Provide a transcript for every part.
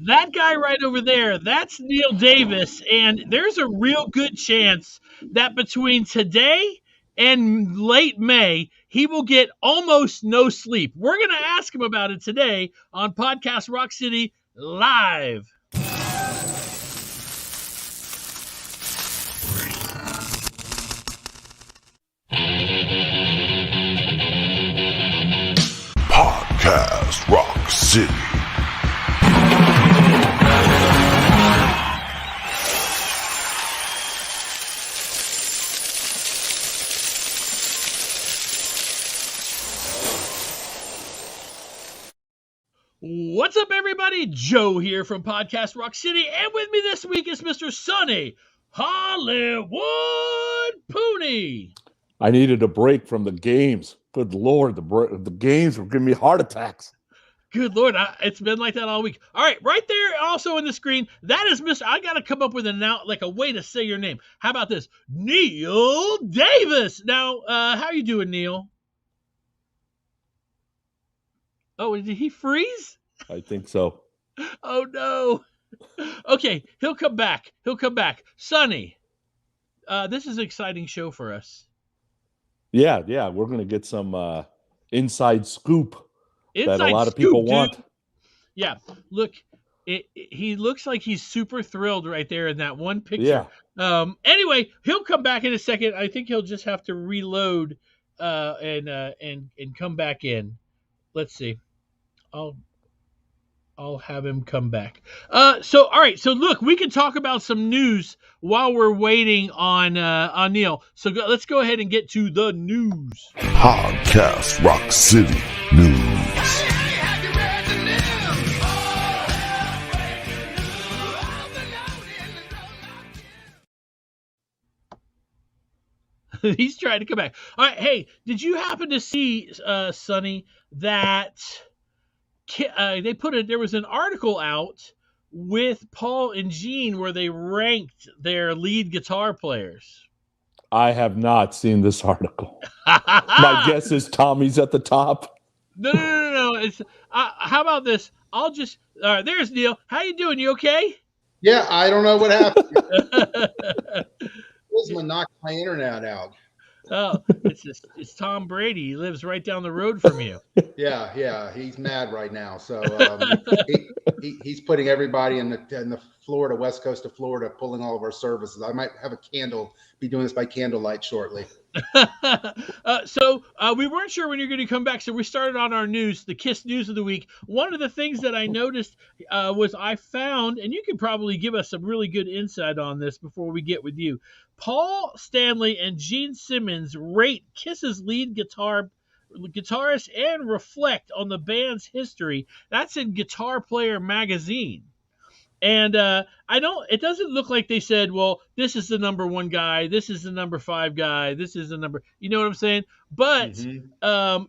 That guy right over there, that's Neil Davis. And there's a real good chance that between today and late May, he will get almost no sleep. We're going to ask him about it today on Podcast Rock City Live. Podcast Rock City. What's up, everybody? Joe here from Podcast Rock City, and with me this week is Mr. Sonny Hollywood Pooney. I needed a break from the games. Good Lord, the games were giving me heart attacks. Good Lord, it's been like that all week. All right, right there also on the screen, that is Mr. I got to come up with a way to say your name. How about this? Neil Davis. Now, how you doing, Neil? Oh, did he freeze? I think so. Oh, no. Okay, he'll come back. Sonny, this is an exciting show for us. Yeah, we're going to get some inside scoop that a lot of people want. Yeah, look, he looks like he's super thrilled right there in that one picture. Yeah. Anyway, he'll come back in a second. I think he'll just have to reload and come back in. Let's see. I'll have him come back. So all right. So look, we can talk about some news while we're waiting on Neil. So let's go ahead and get to the news. Podcast Rock City News. He's trying to come back. All right. Hey, did you happen to see, Sonny, that there was an article out with Paul and Gene where they ranked their lead guitar players? I have not seen this article. My guess is Tommy's at the top. No. It's how about this? All right, there's Neil. How you doing? You okay? Yeah, I don't know what happened. Gizmo knocked my internet out. Oh, it's Tom Brady. He lives right down the road from you. Yeah, he's mad right now. So he's putting everybody in the Florida, west coast of Florida, pulling all of our services. I might have be doing this by candlelight shortly. So we weren't sure when you're going to come back, so we started on our news, the KISS News of the Week. One of the things that I noticed was I found, and you can probably give us some really good insight on this before we get with you, Paul Stanley and Gene Simmons rate KISS's lead guitarist and reflect on the band's history. That's in Guitar Player magazine. And it doesn't look like they said, well, this is the number 1 guy, this is the number 5 guy, this is the number, you know what I'm saying? But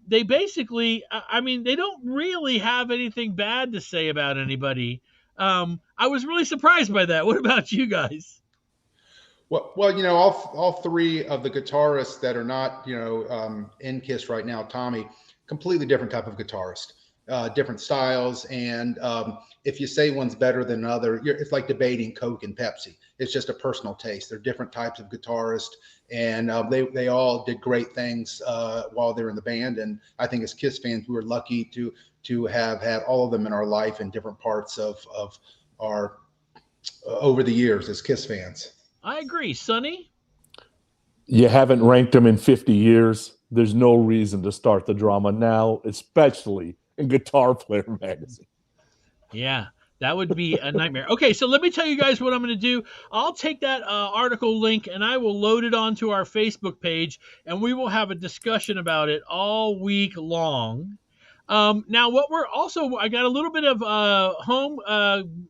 they basically, they don't really have anything bad to say about anybody. I was really surprised by that. What about you guys? Well, all 3 of the guitarists that are not, in KISS right now, Tommy, completely different type of guitarist. Different styles, and if you say one's better than another, it's like debating Coke and Pepsi. It's just a personal taste. They're different types of guitarists, and they all did great things while they're in the band. And I think as KISS fans, we were lucky to have had all of them in our life in different parts of our over the years as KISS fans. I agree, Sonny. You haven't ranked them in 50 years. There's no reason to start the drama now, especially in Guitar Player magazine. Yeah, that would be a nightmare. Okay, so let me tell you guys what I'm going to do. I'll take that article link and I will load it onto our Facebook page, and we will have a discussion about it all week long. Now, what we're also, I got a little bit of home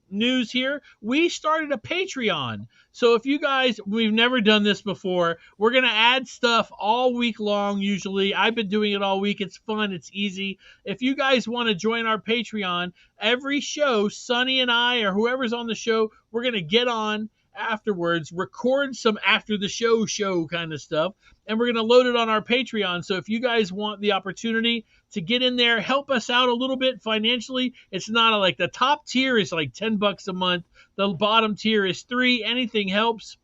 news here. We started a Patreon. So if you guys, we've never done this before, we're going to add stuff all week long usually. I've been doing it all week. It's fun. It's easy. If you guys want to join our Patreon, every show, Sonny and I or whoever's on the show, we're going to get on afterwards, record some after the show kind of stuff, and we're going to load it on our Patreon. So if you guys want the opportunity to get in there, help us out a little bit financially, it's not like the top tier is like $10 a month. The bottom tier is $3. Anything helps.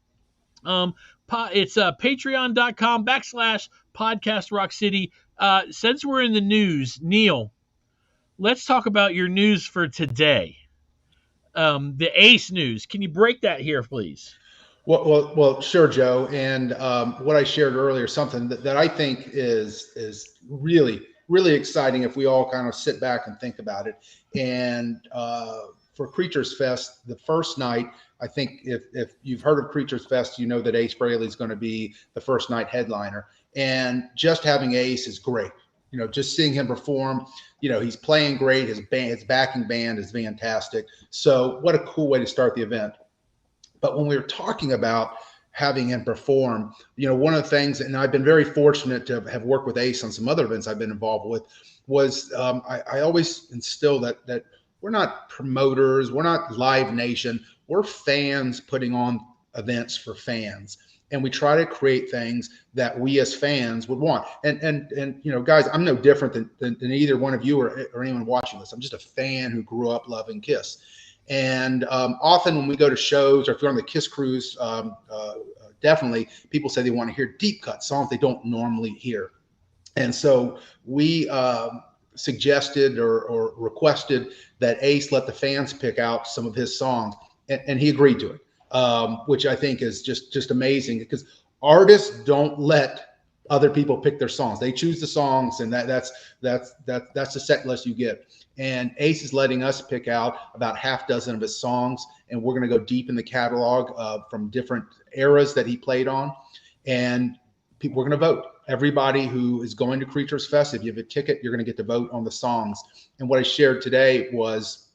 It's patreon.com/podcast rock city. Since we're in the news, Neil, let's talk about your news for today. The Ace news. Can you break that here, please? Well, sure, Joe. And what I shared earlier, something that I think is really, really exciting if we all kind of sit back and think about it. And for Creatures Fest, the first night, I think if you've heard of Creatures Fest, you know that Ace Frehley is going to be the first night headliner. And just having Ace is great. Just seeing him perform, he's playing great. His backing band is fantastic. So what a cool way to start the event. But when we were talking about having him perform, one of the things, and I've been very fortunate to have worked with Ace on some other events I've been involved with, was I always instill that we're not promoters, we're not Live Nation, we're fans putting on events for fans. And we try to create things that we as fans would want. And guys, I'm no different than either one of you or anyone watching this. I'm just a fan who grew up loving Kiss. And often when we go to shows or if you're on the Kiss cruise, definitely people say they want to hear deep cut songs they don't normally hear. And so we suggested or requested that Ace let the fans pick out some of his songs, and he agreed to it. Which I think is just amazing because artists don't let other people pick their songs. They choose the songs, and that's the set list you get. And Ace is letting us pick out about half dozen of his songs, and we're going to go deep in the catalog from different eras that he played on, and we're going to vote. Everybody who is going to Creatures Fest, if you have a ticket, you're going to get to vote on the songs. And what I shared today was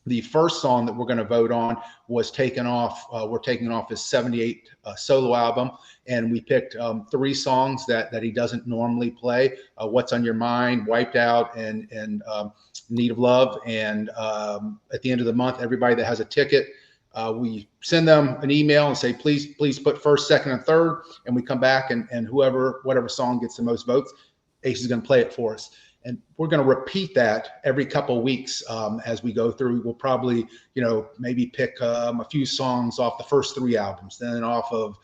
the first song that we're going to vote on was taken off. We're taking off his 78 solo album, and we picked 3 songs that he doesn't normally play: "What's on Your Mind," "Wiped Out," and "Need of Love." And at the end of the month, everybody that has a ticket, we send them an email and say, please put first, second, and third. And we come back and whatever song gets the most votes, Ace is going to play it for us. And we're going to repeat that every couple of weeks as we go through. We'll probably, maybe pick a few songs off the first 3 albums, then off of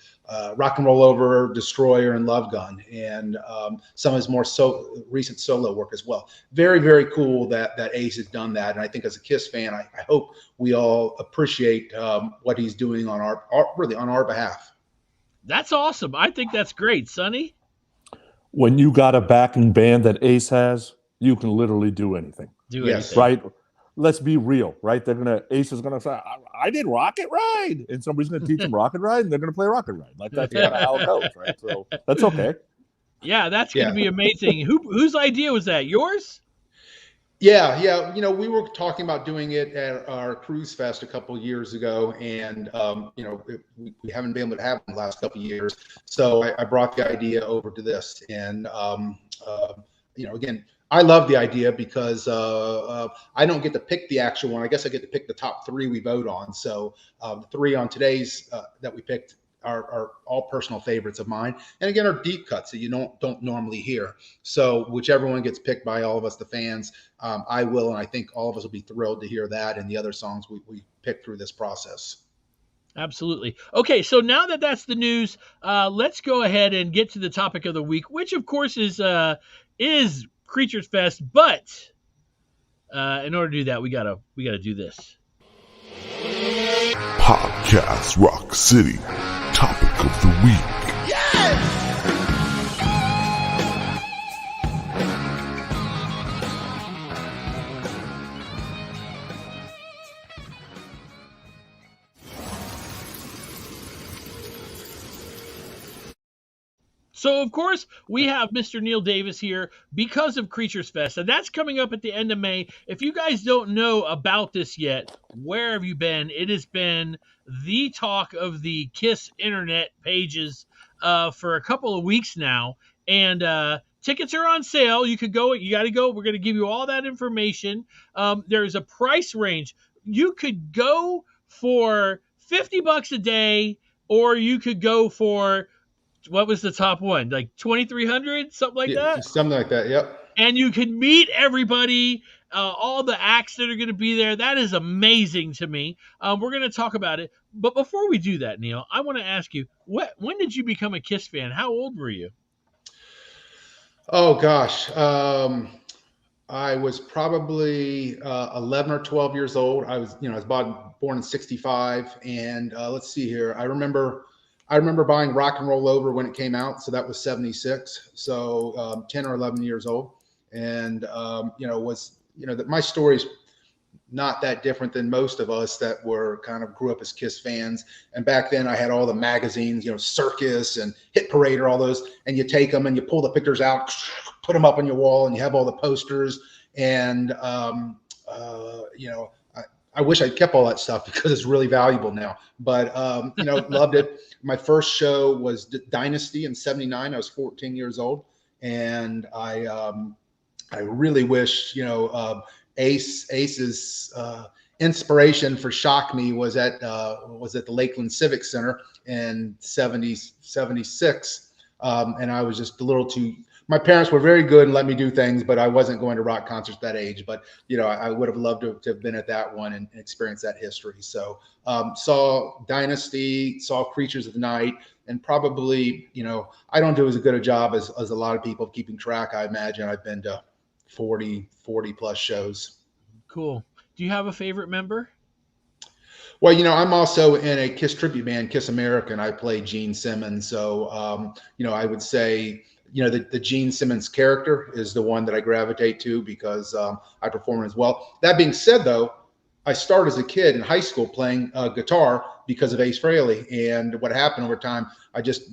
Rock and Roll Over, Destroyer, and Love Gun, and some of his more recent solo work as well. Very, very cool that Ace has done that. And I think as a Kiss fan, I hope we all appreciate what he's doing on our behalf. That's awesome. I think that's great, Sonny. When you got a backing band that Ace has, you can literally do anything. Anything. Right? Let's be real, right? Ace is gonna say, I did Rocket Ride, and somebody's gonna teach them Rocket Ride, and they're gonna play Rocket Ride. Like that's kind of how it goes, right? So that's okay. Yeah, that's gonna be amazing. Whose idea was that? Yours? Yeah. We were talking about doing it at our Cruise Fest a couple of years ago, and we haven't been able to have it in the last couple of years. So I brought the idea over to this, and again, I love the idea because I don't get to pick the actual one. I guess I get to pick the top 3 we vote on. So the 3 on today's that we picked are all personal favorites of mine, and again are deep cuts that you don't normally hear. So whichever one gets picked by all of us, the fans, I will, and I think all of us will be thrilled to hear that and the other songs we picked through this process. Absolutely. Okay, so now that that's the news, let's go ahead and get to the topic of the week, which of course is Creatures Fest. But in order to do that, we gotta do this. Podcast Rock City. Topic of the week. Yes! So, of course, we have Mr. Neil Davis here because of Creatures Fest, and that's coming up at the end of May. If you guys don't know about this yet, where have you been? It has been the talk of the KISS internet pages for a couple of weeks now, and tickets are on sale. You could go. You got to go. We're going to give you all that information. There's a price range. You could go for $50 a day, or you could go for what was the top one? Like 2,300, something like Yeah, that. something like that. Yep. And you can meet everybody, all the acts that are going to be there. That is amazing to me. We're going to talk about it. But before we do that, Neil, I want to ask you, when did you become a KISS fan? How old were you? Oh gosh. I was probably 11 or 12 years old. I was born in '65, and let's see here. I remember buying Rock and Roll Over when it came out, so that was '76. So 10 or 11 years old, and my story's not that different than most of us that grew up as KISS fans. And back then I had all the magazines, Circus and Hit Parade or all those, and you take them and you pull the pictures out, put them up on your wall, and you have all the posters. And, I wish I'd kept all that stuff because it's really valuable now, but, loved it. My first show was Dynasty in '79. I was 14 years old. And I really wish, Ace's inspiration for Shock Me was at the Lakeland Civic Center in '76. And I was just a little too, my parents were very good and let me do things, but I wasn't going to rock concerts that age. But, I would have loved to have been at that one and experienced that history. So saw Dynasty, saw Creatures of the Night, and probably, I don't do as good a job as a lot of people keeping track. I imagine I've been to 40 plus shows. Cool. Do you have a favorite member? Well, I'm also in a KISS tribute band, KISS America, and I play Gene Simmons. So, I would say, the Gene Simmons character is the one that I gravitate to because I perform as well. That being said, though, I started as a kid in high school playing guitar because of Ace Frehley. And what happened over time, I just,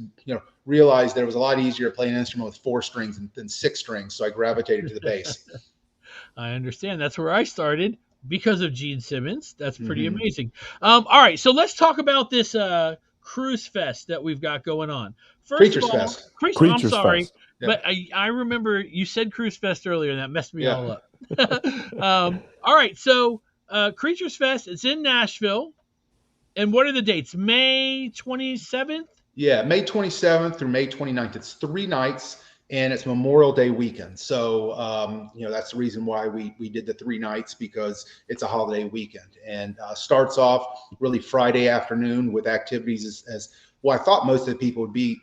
realized that it was a lot easier to play an instrument with 4 strings than 6 strings. So I gravitated to the bass. I understand. That's where I started because of Gene Simmons. That's pretty amazing. All right, so let's talk about this Cruise Fest that we've got going on. First Creatures of all, Fest. I'm sorry, Fest. but I remember you said Cruise Fest earlier, and that messed me all up. All right, so Creatures Fest, it's in Nashville. And what are the dates? May 27th? Yeah, May 27th through May 29th. It's 3 nights, and it's Memorial Day weekend. So, that's the reason why we did the 3 nights, because it's a holiday weekend. And starts off really Friday afternoon with activities as well. I thought most of the people would be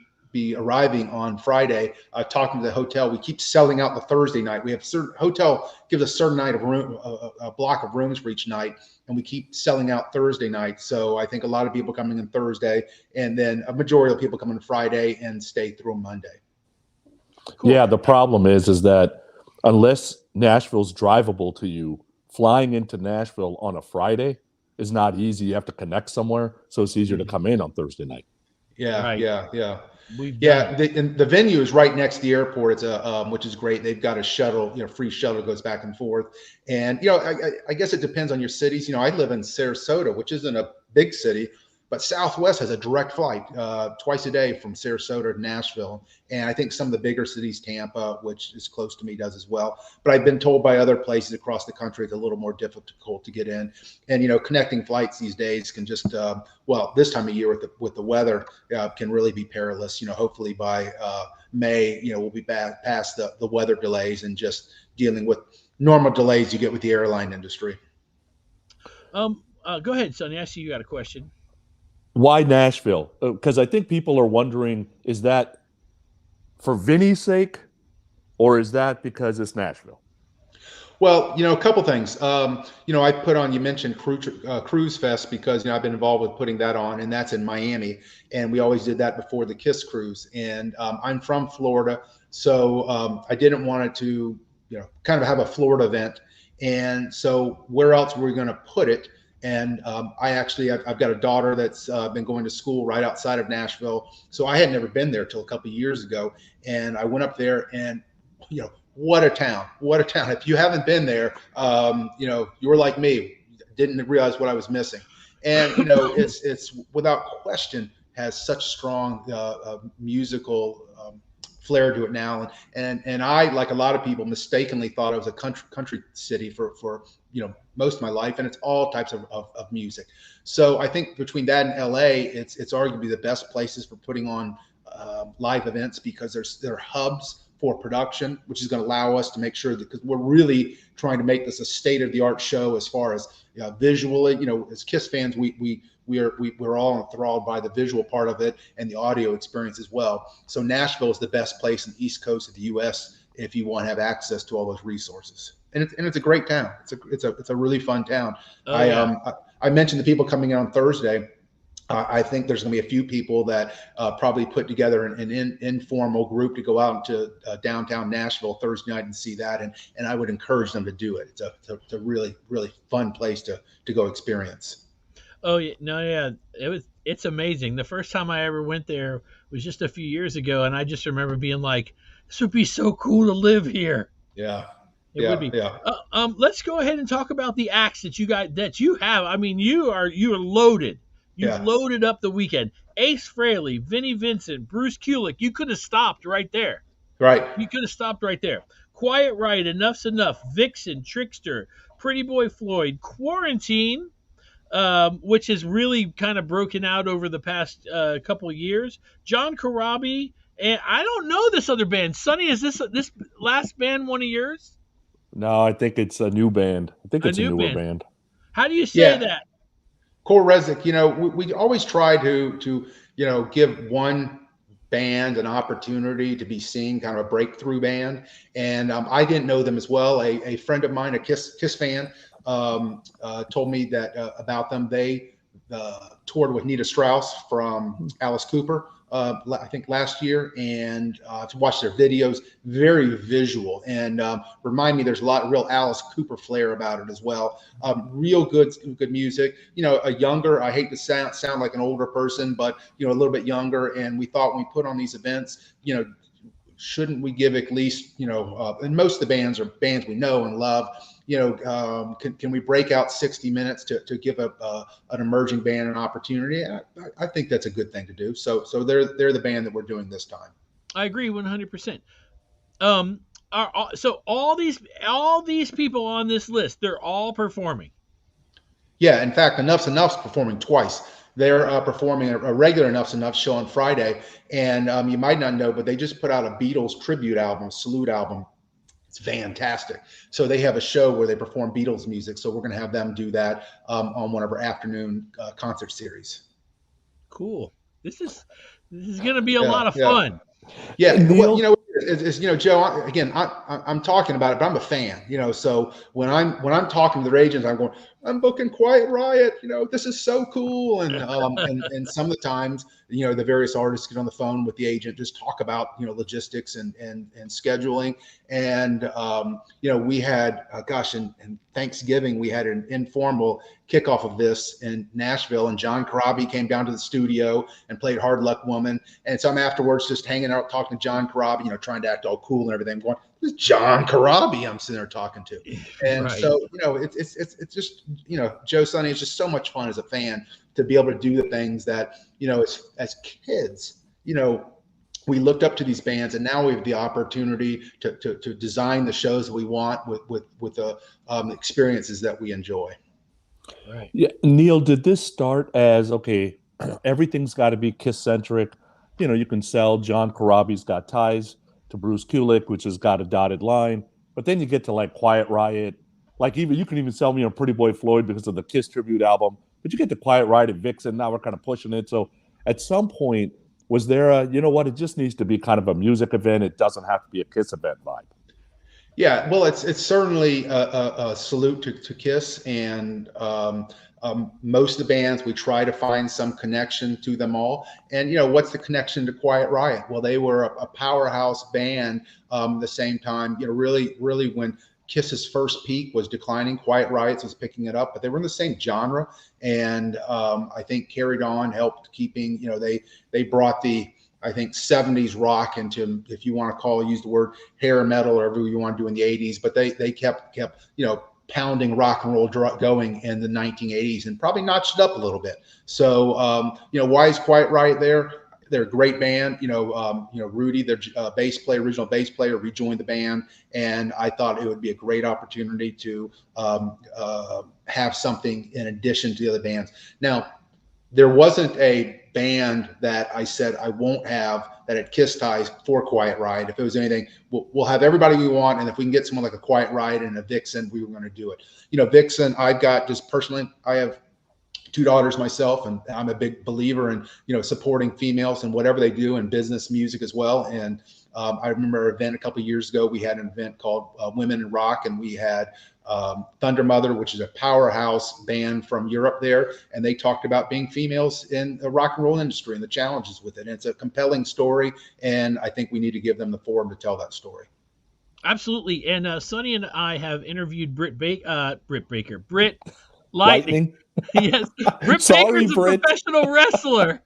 arriving on Friday. Talking to the hotel, we keep selling out the Thursday night. We have hotel gives a certain night of room, a block of rooms for each night, and we keep selling out Thursday night. So I think a lot of people coming in Thursday, and then a majority of people coming Friday and stay through Monday. Cool. Yeah, the problem is that unless Nashville's drivable to you, flying into Nashville on a Friday is not easy. You have to connect somewhere, so it's easier to come in on Thursday night. Yeah, Right. yeah. Yeah, And the venue is right next to the airport. It's which is great. They've got a shuttle, free shuttle goes back and forth. And I guess it depends on your cities. I live in Sarasota, which isn't a big city, but Southwest has a direct flight twice a day from Sarasota to Nashville. And I think some of the bigger cities, Tampa, which is close to me, does as well. But I've been told by other places across the country it's a little more difficult to get in. And, connecting flights these days can just, this time of year with the weather can really be perilous. Hopefully by May, we'll be back past the weather delays and just dealing with normal delays you get with the airline industry. Go ahead, Sonny. I see you got a question. Why Nashville? Because I think people are wondering, is that for Vinny's sake, or is that because it's Nashville? Well, a couple things. I put on, you mentioned Cruise Fest because, I've been involved with putting that on, and that's in Miami. And we always did that before the KISS cruise. And I'm from Florida, so I didn't want it to, kind of have a Florida event. And so where else were we going to put it? And I've got a daughter that's been going to school right outside of Nashville. So I had never been there till a couple of years ago. And I went up there and, what a town, what a town. If you haven't been there, you were like me, didn't realize what I was missing. And, it's without question has such strong musical flair to it now. And I, like a lot of people, mistakenly thought it was a country city for most of my life, and it's all types of music. So I think between that and LA, it's arguably the best places for putting on live events, because there are hubs for production, which is going to allow us to make sure that, because we're really trying to make this a state-of-the-art show as far as visually. As KISS fans, we're all enthralled by the visual part of it and the audio experience as well. So Nashville is the best place in the East Coast of the U.S. if you want to have access to all those resources. And it's a great town. It's a really fun town. I mentioned the people coming in on Thursday. I think there's going to be a few people that probably put together an informal group to go out to downtown Nashville Thursday night and see that. And I would encourage them to do it. It's a really, really fun place to go experience. Oh yeah, no, yeah, it's amazing. The first time I ever went there was just a few years ago, and I just remember being like, "This would be so cool to live here." Yeah, it would be. Yeah. Let's go ahead and talk about the acts that you have. I mean, you are loaded. You've loaded up the weekend. Ace Frehley, Vinnie Vincent, Bruce Kulick. You could have stopped right there. Right. You could have stopped right there. Quiet Riot, Enough's Enough, Vixen, Trickster, Pretty Boy Floyd, Quarantine, which has really kind of broken out over the past couple of years. John Corabi, and I don't know this other band. Sonny, is this last band one of yours? No, I think it's a new band. I think it's a newer band. How do you say that? Core Rezik, we always try to give one band an opportunity to be seen, kind of a breakthrough band. And I didn't know them as well. A friend of mine, a KISS fan, told me that about them. They toured with Nita Strauss from Alice Cooper, I think last year, and to watch their videos, very visual, and remind me there's a lot of real Alice Cooper flair about it as well. Real good music. A younger, I hate to sound like an older person, but a little bit younger. And we thought when we put on these events, shouldn't we give at least, and most of the bands are bands we know and love, can we break out 60 minutes to give an emerging band an opportunity? I think that's a good thing to do. So they're the band that we're doing this time. I agree 100%. So all these people on this list, they're all performing. Yeah, in fact, Enough's performing twice. They're performing a regular Enough's Enough show on Friday, and you might not know, but they just put out a Beatles tribute album, Salute album. It's fantastic. So they have a show where they perform Beatles music. So we're going to have them do that on one of our afternoon concert series. Cool. This is going to be a lot of fun. Yeah. Well, Joe, again, I'm talking about it, but I'm a fan, so when I'm talking to the agents, I'm going, I'm booking Quiet Riot, this is so cool. And some of the times, the various artists get on the phone with the agent, just talk about, logistics and scheduling. And, we had, in Thanksgiving, we had an informal kickoff of this in Nashville, and John Corabi came down to the studio and played Hard Luck Woman. And so I'm afterwards just hanging out, talking to John Corabi, trying to act all cool and everything, going, this is John Corabi I'm sitting there talking to. And right. So, it's just, Joe, Sonny, it's just so much fun as a fan to be able to do the things that, as kids, we looked up to these bands, and now we have the opportunity to design the shows that we want with the experiences that we enjoy. Right. Yeah, Neil, did this start as, okay, everything's got to be KISS-centric? You can sell John Corabi's got ties to Bruce Kulick, which has got a dotted line, but then you get to like Quiet Riot, like you can even sell me a Pretty Boy Floyd because of the KISS tribute album, but you get to Quiet Riot and Vixen. Now we're kind of pushing it. So at some point, was there it just needs to be kind of a music event. It doesn't have to be a KISS event vibe. Yeah, well, it's certainly a salute to KISS, and most of the bands, we try to find some connection to them all. And, what's the connection to Quiet Riot? Well, they were a powerhouse band. The same time, really when Kiss's first peak was declining, Quiet Riot was picking it up, but they were in the same genre. And I think carried on, helped keeping, they brought the, I think, 70s rock into, if you want to use the word hair metal or whatever you want to do in the 80s, but they kept, pounding rock and roll going in the 1980s and probably notched it up a little bit. So, why is Quiet Riot there? They're a great band. Rudy, their original bass player, rejoined the band, and I thought it would be a great opportunity to have something in addition to the other bands. Now, there wasn't a band that I said I won't have that had Kiss ties for Quiet Riot. If it was anything, we'll have everybody we want, and if we can get someone like a Quiet Riot and a Vixen, we were going to do it. Vixen, I've got, just personally, I have 2 daughters myself, and I'm a big believer in supporting females and whatever they do in business, music as well. And I remember an event a couple of years ago. We had an event called Women in Rock, and we had Thunder Mother, which is a powerhouse band from Europe there, and they talked about being females in the rock and roll industry and the challenges with it. And it's a compelling story, and I think we need to give them the forum to tell that story. Absolutely. And Sonny and I have interviewed Britt Lightning. Yes, Britt Baker's a professional wrestler.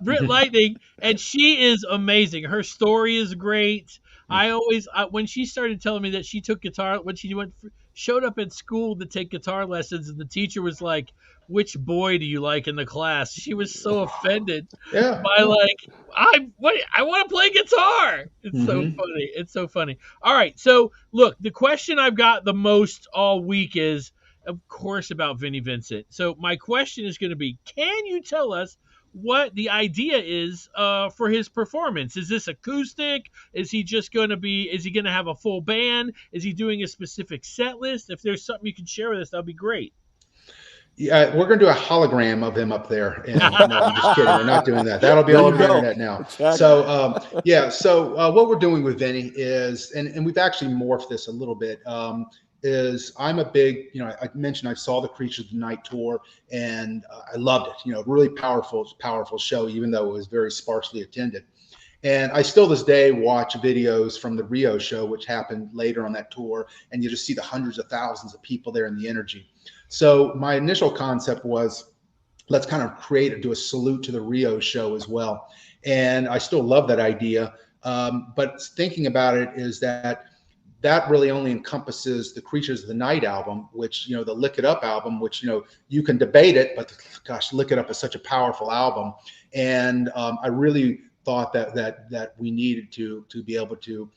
Britt Lightning, and she is amazing. Her story is great. When she started telling me that she took guitar, when she showed up at school to take guitar lessons, and the teacher was like, "Which boy do you like in the class?" She was so offended by I want to play guitar. It's so funny. It's so funny. All right, so look, the question I've got the most all week is, of course, about Vinnie Vincent. So my question is going to be, can you tell us what the idea is for his performance? Is this acoustic? Is he going to have a full band? Is he doing a specific set list? If there's something you can share with us, that'd be great. Yeah, we're going to do a hologram of him up there. And, no, I'm just kidding. We're not doing that. That'll be all over the internet now. Exactly. So, what we're doing with Vinnie is, and we've actually morphed this a little bit, is I'm a big, I mentioned I saw the Creatures of the Night tour, and I loved it. Really powerful show, even though it was very sparsely attended. And I still this day watch videos from the Rio show, which happened later on that tour, and you just see the hundreds of thousands of people there and the energy. So my initial concept was, let's kind of do a salute to the Rio show as well. And I still love that idea. But thinking about it is that really only encompasses the Creatures of the Night album, which, the Lick It Up album, which, you can debate it, but gosh, Lick It Up is such a powerful album. And I really thought that we needed to be able to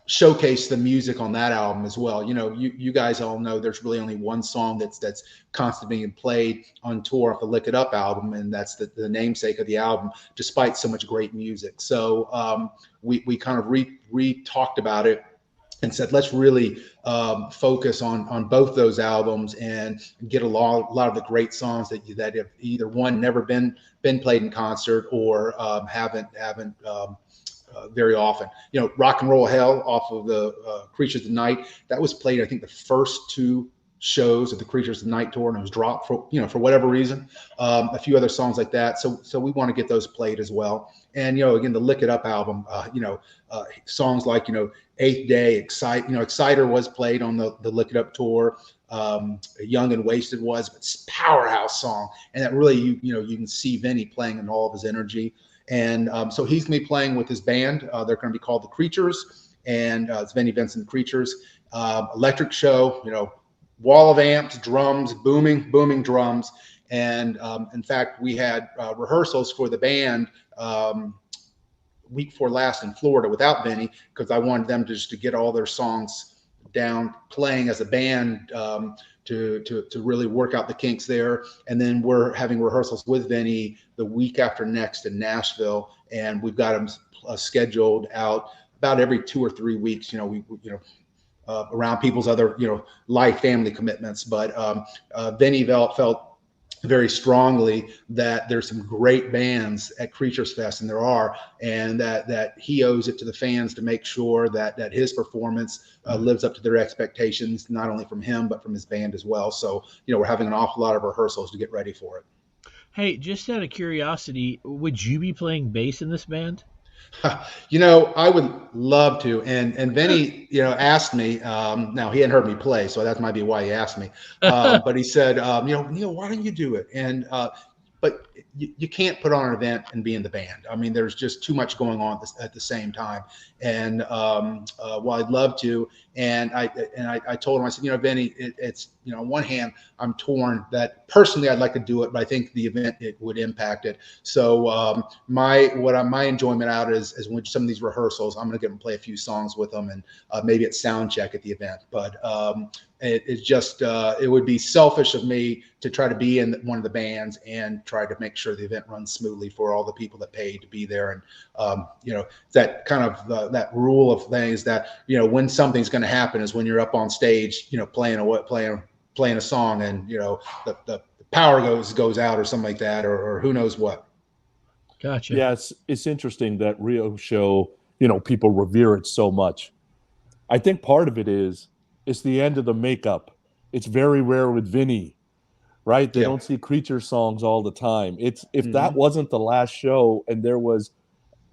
showcase the music on that album as well. You guys all know there's really only one song that's constantly being played on tour off the Lick It Up album, and that's the namesake of the album, despite so much great music. So we kind of re-talked about it and said, let's really focus on both those albums and get a lot of the great songs that have either never been played in concert or haven't very often. Rock and Roll Hell off of the Creatures of the Night, that was played, I think, the first 2 shows of the Creatures of the Night tour, and it was dropped for whatever reason. A few other songs like that. So we want to get those played as well. And again, the Lick It Up album, songs like Eighth Day, Exciter was played on the Lick It Up tour. Young and Wasted was, but it's a powerhouse song, and that really you can see Vinnie playing in all of his energy. And so he's going to be playing with his band. They're going to be called the Creatures, and it's Vinnie Vincent Creatures. Electric show, wall of amps, drums, booming drums. And in fact, we had rehearsals for the band week before last in Florida without Vinnie, because I wanted them just to get all their songs down playing as a band to really work out the kinks there. And then we're having rehearsals with Vinnie the week after next in Nashville, and we've got them scheduled out about every 2 or 3 weeks. around people's other, life, family commitments. But Vinnie felt very strongly that there's some great bands at Creatures Fest, and there are, and that he owes it to the fans to make sure that his performance lives up to their expectations, not only from him but from his band as well. So we're having an awful lot of rehearsals to get ready for it. Hey, just out of curiosity, would you be playing bass in this band? I would love to. And Vinny, asked me. Now he hadn't heard me play, so that might be why he asked me. But he said, Neil, why don't you do it? And but you can't put on an event and be in the band. I mean, there's just too much going on at the same time. And well, I'd love to. And I told him, I said, Vinny, it's on one hand, I'm torn that personally I'd like to do it, but I think the event it would impact it. So my enjoyment out is when some of these rehearsals, I'm going to get them play a few songs with them, and maybe it's sound check at the event. But it's just it would be selfish of me to try to be in one of the bands and try to make sure the event runs smoothly for all the people that paid to be there. And that kind of that rule of things that when something's going to happen is when you're up on stage playing a song, and the power goes out or something like that, or who knows what. Gotcha. Yeah, it's interesting that Rio show, people revere it so much. I think part of it is it's the end of the makeup. It's very rare with Vinny, right? They don't see Creature songs all the time. If that wasn't the last show and there was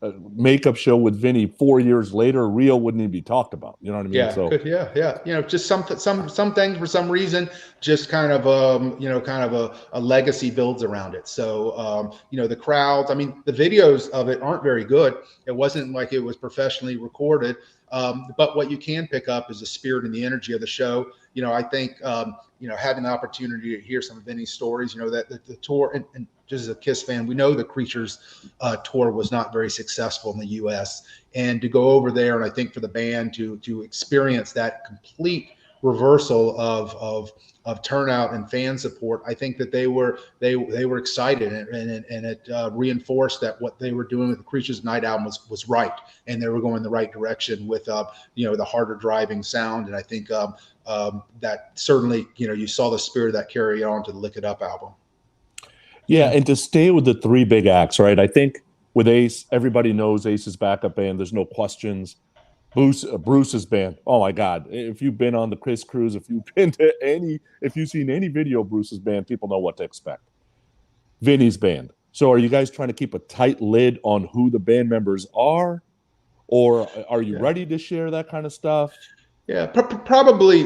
a makeup show with Vinny 4 years later, Rio wouldn't even be talked about. You know what I mean? Yeah, so yeah. Just some things for some reason, just kind of a legacy builds around it. So the crowds. I mean, the videos of it aren't very good. It wasn't like it was professionally recorded. But what you can pick up is the spirit and the energy of the show. I think having the opportunity to hear some of Vinny's stories. That the tour, and just as a Kiss fan, we know the Creatures tour was not very successful in the U.S. And to go over there, and I think for the band to experience that complete reversal of turnout and fan support, I think that they were excited, and it reinforced that what they were doing with the Creatures Night album was right, and they were going in the right direction with the harder driving sound. And I think that certainly you saw the spirit of that carry on to the Lick It Up album. Yeah, and to stay with the three big acts, right? I think with Ace, everybody knows Ace's backup band. There's no questions. Bruce's band. Oh my God! If you've been on the Chris Cruise, if you've seen any video of Bruce's band, people know what to expect. Vinny's band. So, are you guys trying to keep a tight lid on who the band members are, or are you ready to share that kind of stuff? Yeah, probably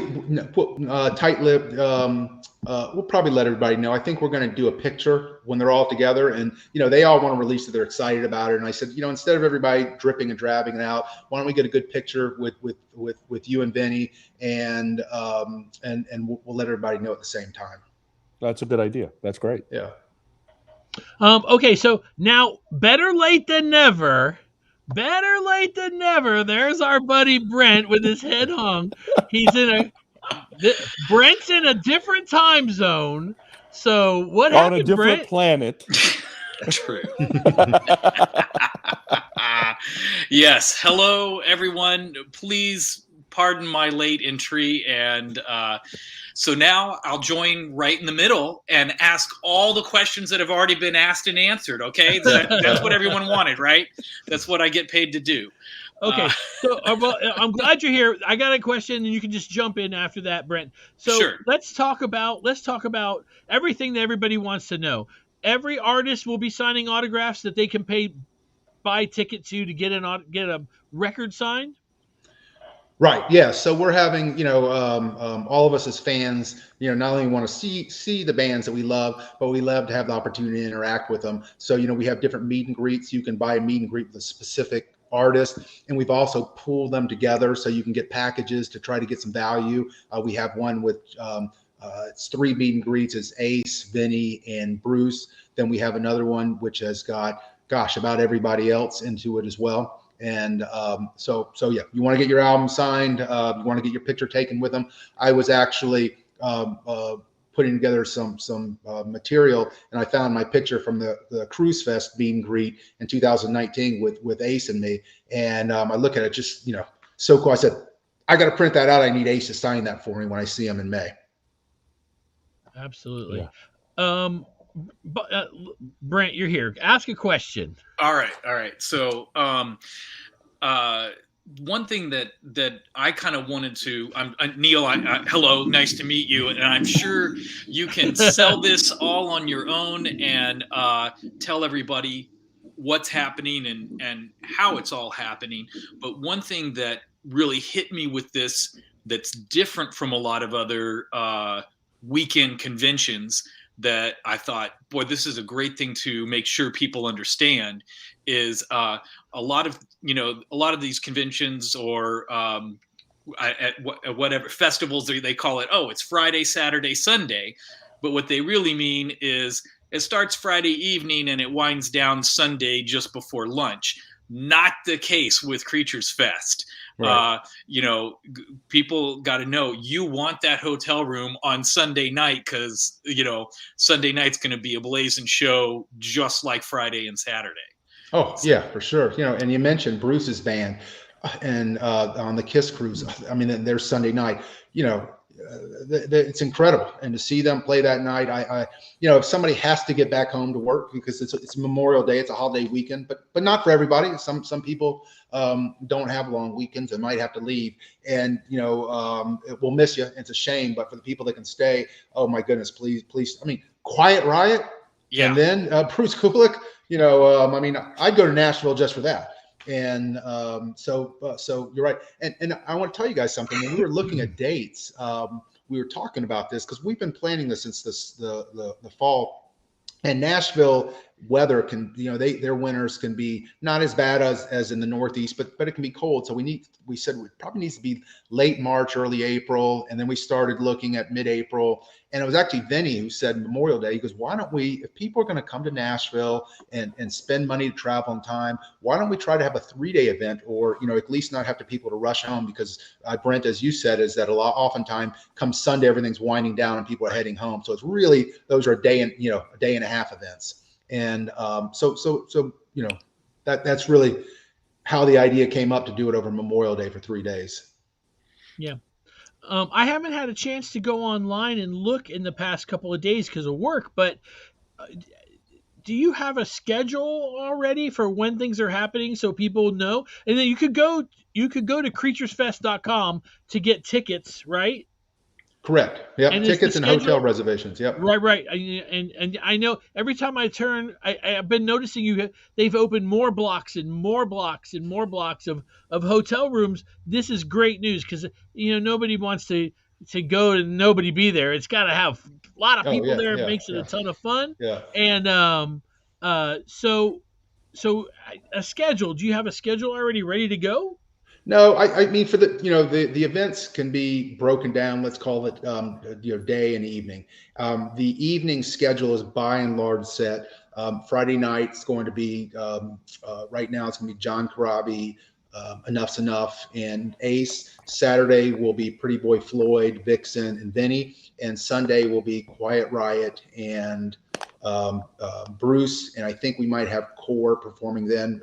tight-lipped. We'll probably let everybody know. I think we're going to do a picture when they're all together, and they all want to release it. They're excited about it, and I said, instead of everybody dripping and drabbing it out, why don't we get a good picture with you and Vinny, and we'll let everybody know at the same time. That's a good idea. That's great. Yeah. Okay, so now better late than never. Better late than never. There's our buddy Brent with his head hung. Brent's in a different time zone. So what happened, on a different Brent? planet? True. Yes. Hello, everyone. Please pardon my late entry, and so now I'll join right in the middle and ask all the questions that have already been asked and answered. Okay, that's what everyone wanted, right? That's what I get paid to do. Okay, so well, I'm glad you're here. I got a question, and you can just jump in after that, Brent. So Sure. let's talk about everything that everybody wants to know. Every artist will be signing autographs that they can buy a ticket to get a record signed. Right. Yeah. So we're having, all of us as fans, not only want to see the bands that we love, but we love to have the opportunity to interact with them. So, we have different meet and greets. You can buy a meet and greet with a specific artist, and we've also pooled them together so you can get packages to try to get some value. We have one with it's 3 meet and greets. It's Ace, Vinny, and Bruce. Then we have another one which has got, about everybody else into it as well. And so yeah, you want to get your album signed, you want to get your picture taken with them. I was actually putting together some material, and I found my picture from the Cruise Fest meet and greet in 2019 with Ace and me. And I look at it, just so cool. I said, I got to print that out. I need Ace to sign that for me when I see him in May. Absolutely. Um, but Brent, you're here. Ask a question. All right. So, one thing that I kind of wanted to, Neil. Hello, nice to meet you, and I'm sure you can sell this all on your own and tell everybody what's happening and how it's all happening. But one thing that really hit me with this, that's different from a lot of other weekend conventions, that I thought, boy, this is a great thing to make sure people understand, is a lot of these conventions or at whatever festivals they call it, oh, it's Friday, Saturday, Sunday. But what they really mean is it starts Friday evening and it winds down Sunday just before lunch. Not the case with Creatures Fest. Right. People got to know you want that hotel room on Sunday night, because Sunday night's going to be a blazing show just like Friday and Saturday. Oh yeah, for sure. And you mentioned Bruce's band and on the Kiss cruise. I mean, their Sunday night. It's incredible, and to see them play that night, I if somebody has to get back home to work because it's Memorial Day, it's a holiday weekend, but not for everybody. Some people don't have long weekends and might have to leave, and we'll miss you. It's a shame, but for the people that can stay, oh my goodness, please. I mean, Quiet Riot, yeah, and then Bruce Kulick. I mean, I'd go to Nashville just for that. And so you're right. And I want to tell you guys something. When we were looking at dates, we were talking about this because we've been planning this since the fall. And Nashville weather can, their winters can be not as bad as in the Northeast, but it can be cold. So we said it probably needs to be late March, early April. And then we started looking at mid-April. And it was actually Vinny who said Memorial Day. He goes, why don't we, if people are going to come to Nashville and spend money to travel in time, why don't we try to have a 3-day event, or, at least not have to people to rush home? Because Brent, as you said, is that oftentimes come Sunday, everything's winding down and people are heading home. So it's really, those are a day and a half events. And that's really how the idea came up, to do it over Memorial Day for 3 days. Yeah. I haven't had a chance to go online and look in the past couple of days because of work, but do you have a schedule already for when things are happening so people know? And then you could go to creaturesfest.com to get tickets, right? Correct. Yep. And tickets and hotel reservations. Yep. Right. And I know every time I turn, I've been noticing they've opened more blocks and more blocks and more blocks of hotel rooms. This is great news because nobody wants to go and nobody be there. It's got to have a lot of people there. It makes it a ton of fun. Yeah. And so a schedule. Do you have a schedule already ready to go? No, I mean, for the events can be broken down. Let's call it day and evening. The evening schedule is by and large set. Friday night is going to be right now. It's going to be John Corabi, Enough's Enough, and Ace. Saturday will be Pretty Boy Floyd, Vixen, and Vinny, and Sunday will be Quiet Riot and Bruce, and I think we might have Core performing then.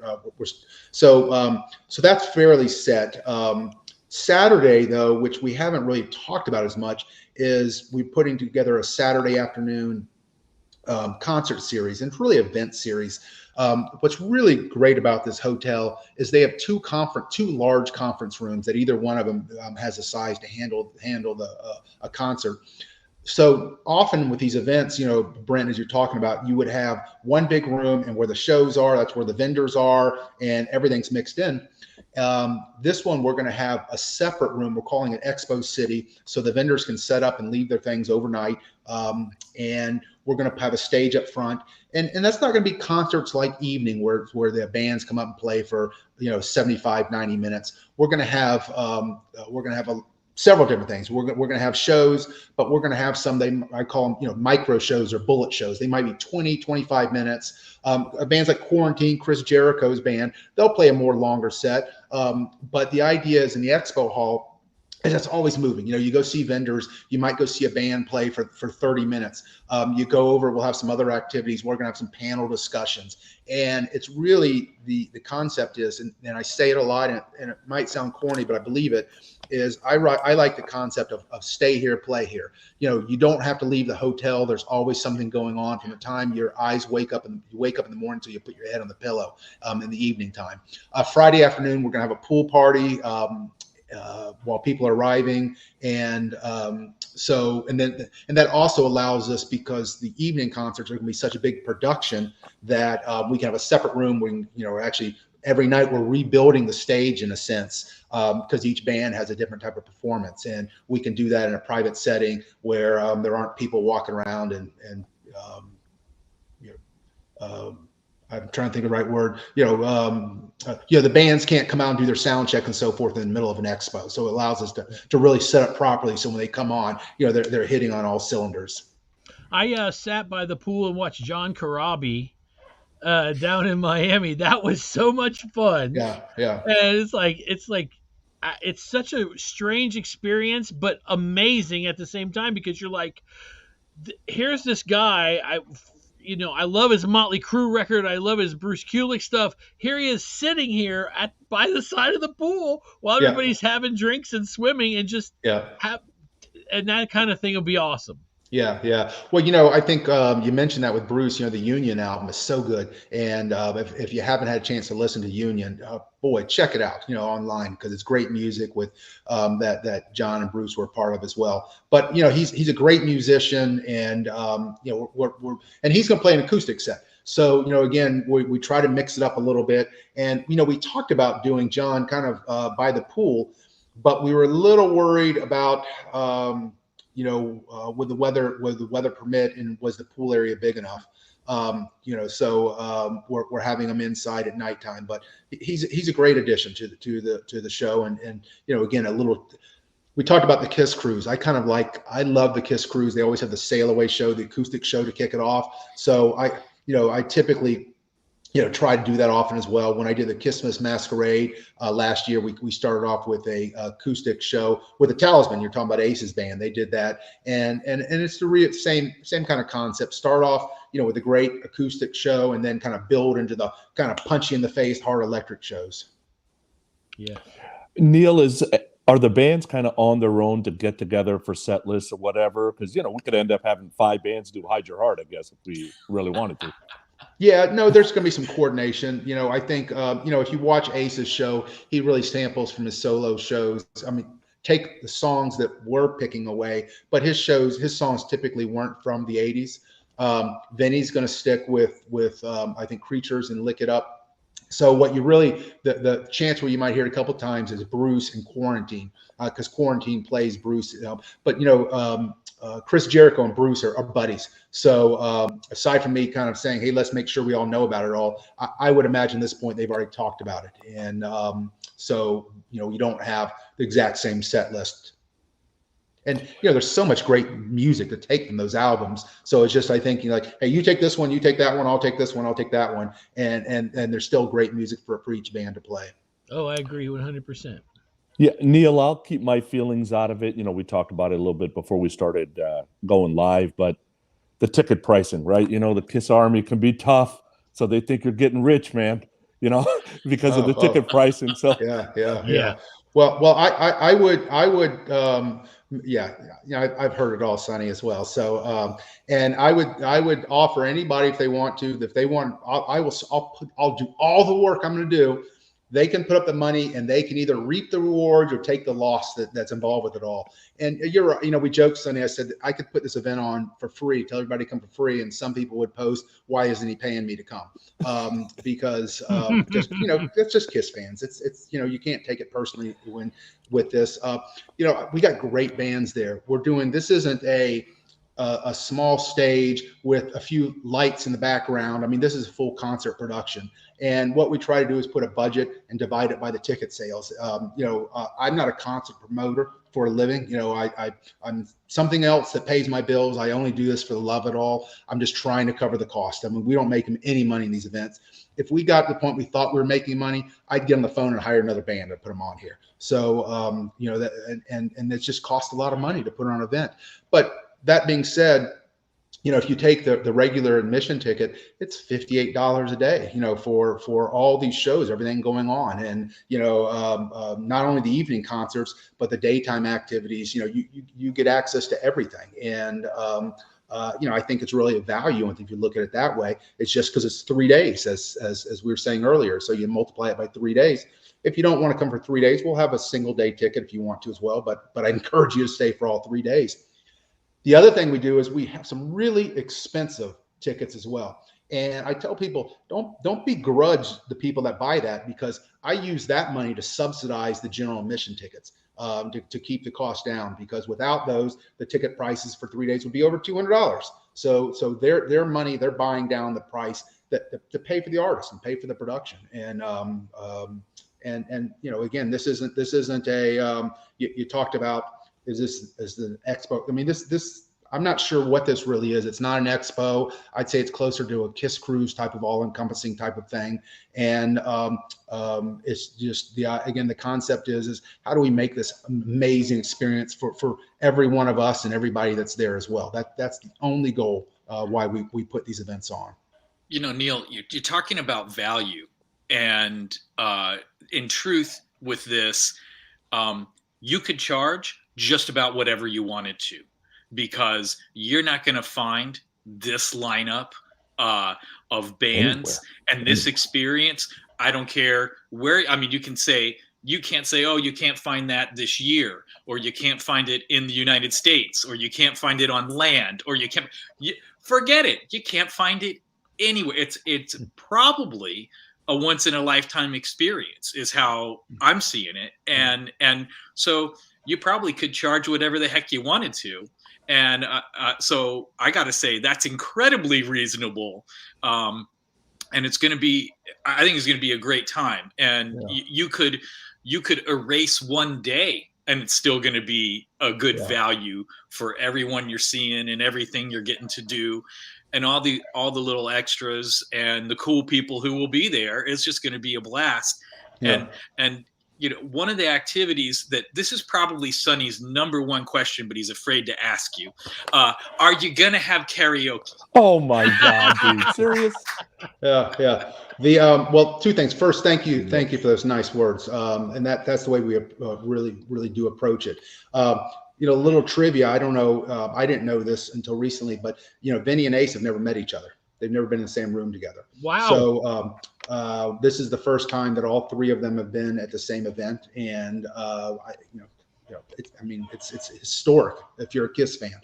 So that's fairly set. Saturday, though, which we haven't really talked about as much, is we're putting together a Saturday afternoon concert series, and it's really event series. What's really great about this hotel is they have two large conference rooms that either one of them has a size to handle a concert. So often with these events, Brent, as you're talking about, you would have one big room, and where the shows are, that's where the vendors are, and everything's mixed in. This one, we're going to have a separate room. We're calling it Expo City, so the vendors can set up and leave their things overnight. And we're going to have a stage up front, and that's not going to be concerts like evening where the bands come up and play for 75, 90 minutes. We're going to have several different things. We're going to have shows, but we're going to have some, I call them, micro shows or bullet shows. They might be 20, 25 minutes. Bands like Quarantine, Chris Jericho's band, they'll play a more longer set. But the idea is in the expo hall, And that's always moving. You go see vendors. You might go see a band play for 30 minutes. You go over, we'll have some other activities. We're going to have some panel discussions. And it's really the concept is, and I say it a lot, and it might sound corny, but I believe it, is I like the concept of stay here, play here. You don't have to leave the hotel. There's always something going on from the time your eyes wake up in the morning until you put your head on the pillow in the evening time. Friday afternoon, we're going to have a pool party. While people are arriving, and that also allows us, because the evening concerts are going to be such a big production, that we can have a separate room where actually every night we're rebuilding the stage in a sense, because each band has a different type of performance, and we can do that in a private setting where there aren't people walking around and I'm trying to think of the right word. The bands can't come out and do their sound check and so forth in the middle of an expo. So it allows us to really set up properly. So when they come on, they're hitting on all cylinders. I sat by the pool and watched John Corabi down in Miami. That was so much fun. Yeah. And it's such a strange experience, but amazing at the same time, because you're like, here's this guy. I love his Motley Crue record. I love his Bruce Kulick stuff. Here he is sitting here by the side of the pool while everybody's having drinks and swimming, and just and that kind of thing will be awesome. Yeah. Well, I think you mentioned that with Bruce. The Union album is so good, and if you haven't had a chance to listen to Union, boy, check it out. Online, because it's great music with that John and Bruce were part of as well. But he's a great musician, and and he's going to play an acoustic set. So again, we try to mix it up a little bit, and we talked about doing John kind of by the pool, but we were a little worried about. Would the weather permit, and was the pool area big enough? So we're having him inside at nighttime, but he's a great addition to the show. And again, we talked about the Kiss Cruise. I love the Kiss Cruise. They always have the sail away show, the acoustic show to kick it off. So I typically try to do that often as well. When I did the Kissmas Masquerade last year, we started off with a acoustic show with a Talisman. You're talking about Ace's band. They did that, and it's the same kind of concept. Start off, with a great acoustic show, and then kind of build into the kind of punchy in the face, hard electric shows. Yeah. Neil, are the bands kind of on their own to get together for set lists or whatever? Because we could end up having 5 bands do Hide Your Heart, I guess, if we really wanted to. Yeah, no, there's going to be some coordination. I think, if you watch Ace's show, he really samples from his solo shows. I mean, take the songs that we're picking away, but his songs typically weren't from the 80s. Vinny's going to stick with I think Creatures and Lick It Up. So what you really, the chance where you might hear it a couple times is Bruce and Quarantine, because Quarantine plays Bruce. But Chris Jericho and Bruce are buddies. So aside from me kind of saying, hey, let's make sure we all know about it all, I would imagine at this point they've already talked about it. And so, you don't have the exact same set list. And, there's so much great music to take from those albums. So it's just, I think, hey, you take this one, you take that one, I'll take this one, I'll take that one. And there's still great music for each band to play. Oh, I agree 100%. Yeah, Neil, I'll keep my feelings out of it. We talked about it a little bit before we started going live, but the ticket pricing, right? The Kiss Army can be tough, so they think you're getting rich, man, because of the ticket pricing. So yeah. Well, I would, I've heard it all, Sonny, as well. So, and I would offer anybody, if they want to, I'll do all the work I'm going to do. They can put up the money, and they can either reap the rewards or take the loss that's involved with it all. And you're right. We joked, Sonny. I said I could put this event on for free, tell everybody to come for free, and some people would post, "Why isn't he paying me to come?" Because it's just Kiss fans. It's you can't take it personally with this. We got great bands there. This isn't a small stage with a few lights in the background. I mean, this is a full concert production, And what we try to do is put a budget and divide it by the ticket sales. I'm not a concert promoter for a living. I'm something else that pays my bills. I only do this for the love of it all. I'm just trying to cover the cost. I mean, we don't make any money in these events. If we got to the point we thought we were making money, I'd get on the phone and hire another band and put them on here. So, and it's just cost a lot of money to put on an event. But that being said, if you take the regular admission ticket, it's $58 a day, for all these shows, everything going on. And, not only the evening concerts, but the daytime activities, you get access to everything. And, I think it's really a value. And if you look at it that way, it's just because it's 3 days, as we were saying earlier. So you multiply it by 3 days. If you don't want to come for 3 days, we'll have a single day ticket if you want to as well. But I encourage you to stay for all 3 days. The other thing we do is we have some really expensive tickets as well. And I tell people, don't begrudge the people that buy that, because I use that money to subsidize the general admission tickets, to keep the cost down, because without those, the ticket prices for 3 days would be over $200. So their money, they're buying down the price to pay for the artist and pay for the production. And again, this isn't a you talked about, is the expo? I mean, this I'm not sure what this really is. It's not an expo. I'd say it's closer to a Kiss Cruise type of all-encompassing type of thing. And it's just the concept is how do we make this amazing experience for every one of us and everybody that's there as well. That's the only goal why we put these events on. Neil, you're talking about value, and in truth, with this, you could charge just about whatever you wanted to, because you're not going to find this lineup of bands and this experience. I don't care where. I mean, you can't say, oh, you can't find that this year, or you can't find it in the United States, or you can't find it on land, or forget it. You can't find it anywhere. It's probably a once in a lifetime experience is how I'm seeing it. And so you probably could charge whatever the heck you wanted to. And so I got to say that's incredibly reasonable. And I think it's going to be a great time. And you could erase one day and it's still going to be a good value for everyone you're seeing and everything you're getting to do. And all the little extras and the cool people who will be there. It's just going to be a blast. Yeah. And one of the activities this is probably Sonny's number one question, but he's afraid to ask you. Are you going to have karaoke? Oh my God, dude. Serious? Yeah. Well, two things. First, thank you for those nice words. And that's the way we really do approach it. A little trivia. I don't know. I didn't know this until recently, but Vinny and Ace have never met each other. They've never been in the same room together. Wow. So this is the first time that all three of them have been at the same event, and it's historic if you're a Kiss fan.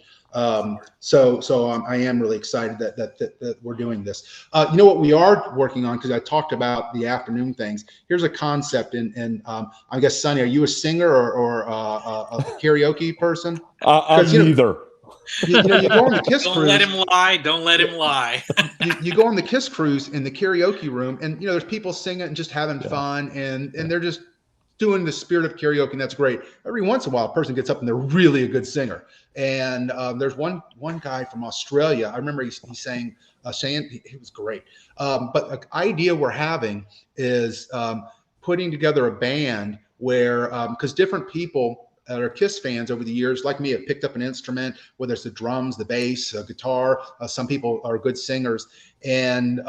So I am really excited that we're doing this. What we are working on, because I talked about the afternoon things. Here's a concept, and I guess Sonny, are you a singer or a karaoke person? I'm neither. You go on the Kiss Cruise. Don't let him lie. you go on the Kiss Cruise in the karaoke room, and there's people singing and just having fun, and they're just doing the spirit of karaoke, and that's great. Every once in a while, a person gets up and they're really a good singer. And there's one guy from Australia. I remember he sang, it was great. But the idea we're having is putting together a band where, because different people that are Kiss fans over the years, like me, have picked up an instrument, whether it's the drums, the bass, guitar. Some people are good singers, and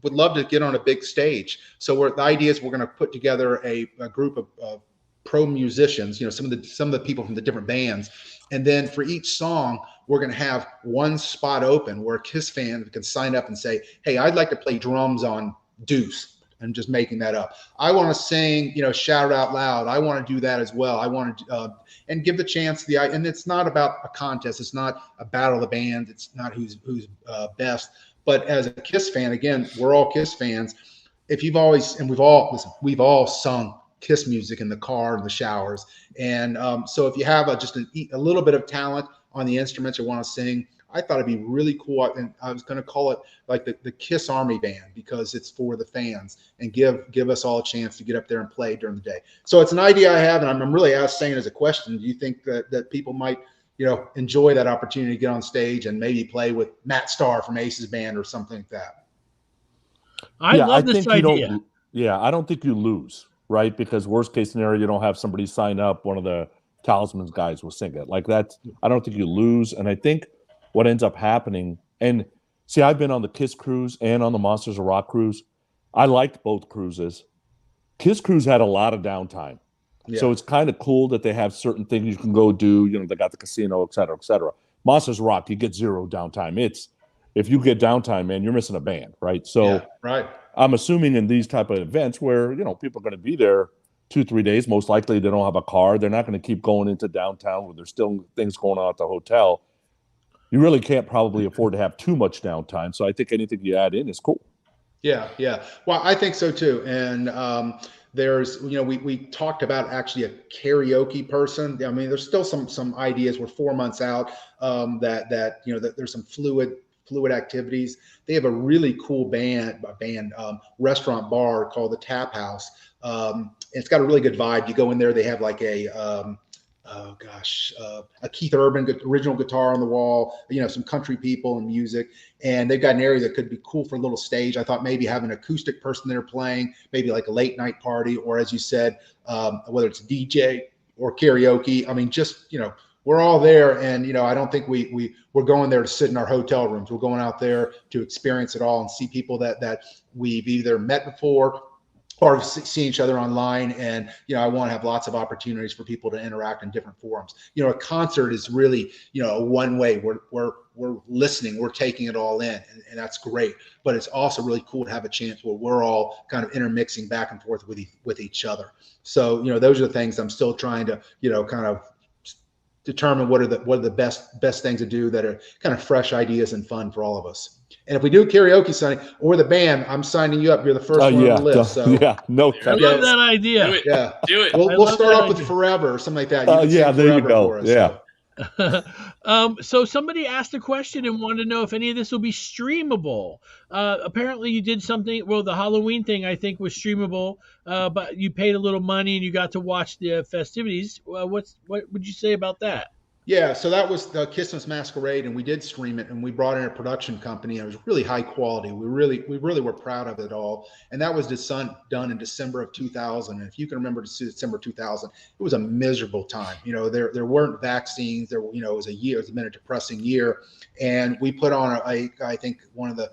would love to get on a big stage. So the idea is we're going to put together a group of pro musicians, some of the people from the different bands. And then for each song, we're going to have one spot open where a Kiss fan can sign up and say, hey, I'd like to play drums on Deuce. I'm just making that up. I want to sing, shout out loud. I want to do that as well. I want to, and give the chance and it's not about a contest. It's not a battle of the bands. It's not who's best. But as a Kiss fan, again, we're all Kiss fans. If you've always, and we've all sung Kiss music in the car, in the showers. And so if you have just a little bit of talent, on the instruments or want to sing, I thought it'd be really cool. And I was going to call it like the Kiss Army Band, because it's for the fans and give us all a chance to get up there and play during the day. So it's an idea I have, and I'm really saying as a question, do you think that people might, enjoy that opportunity to get on stage and maybe play with Matt Starr from Ace's band or something like that? I love this idea. I don't think you lose, right? Because worst case scenario, you don't have somebody sign up, one of the Talisman's guys will sing it. Like that, I don't think you lose. And I think what ends up happening, and see, I've been on the Kiss cruise and on the Monsters of Rock cruise. I liked both cruises. Kiss cruise had a lot of downtime. Yeah. So it's kind of cool that they have certain things you can go do. They got the casino, et cetera, et cetera. Monsters of Rock, you get zero downtime. If you get downtime, man, you're missing a band, right? So right. I'm assuming in these type of events where, people are going to be there 2-3 days, most likely they don't have a car. They're not going to keep going into downtown where there's still things going on at the hotel. You really can't probably afford to have too much downtime. So I think anything you add in is cool. Yeah. Well, I think so too. And there's, we talked about actually a karaoke person. I mean, there's still some ideas. We're 4 months out, that there's some fluid activities. They have a really cool restaurant bar called the Tap House. It's got a really good vibe. You go in there, they have like a Keith Urban original guitar on the wall, some country people and music. And they've got an area that could be cool for a little stage. I thought maybe having an acoustic person there playing, maybe like a late night party, or as you said, whether it's DJ or karaoke. I mean, just, we're all there. And, I don't think we're going there to sit in our hotel rooms. We're going out there to experience it all and see people that we've either met before or seeing each other online. And, I want to have lots of opportunities for people to interact in different forums. A concert is really, a one way. We're listening, we're taking it all in, and that's great. But it's also really cool to have a chance where we're all kind of intermixing back and forth with each other. So, those are the things I'm still trying to, kind of determine what are the best things to do that are kind of fresh ideas and fun for all of us. And if we do karaoke signing or the band, I'm signing you up. You're the first one on the list. So no, I love that idea. Do it. Yeah, do it. We'll start off with Forever or something like that. There you go. Yeah. So. So somebody asked a question and wanted to know if any of this will be streamable. Apparently you did something. Well, the Halloween thing I think was streamable, but you paid a little money and you got to watch the festivities. What would you say about that? Yeah, so that was the Christmas Masquerade, and we did stream it, and we brought in a production company, and it was really high quality. We really were proud of it all, and that was done in December of 2000. And if you can remember December 2000, it was a miserable time. There weren't vaccines. It was been a depressing year, and we put on I think one of the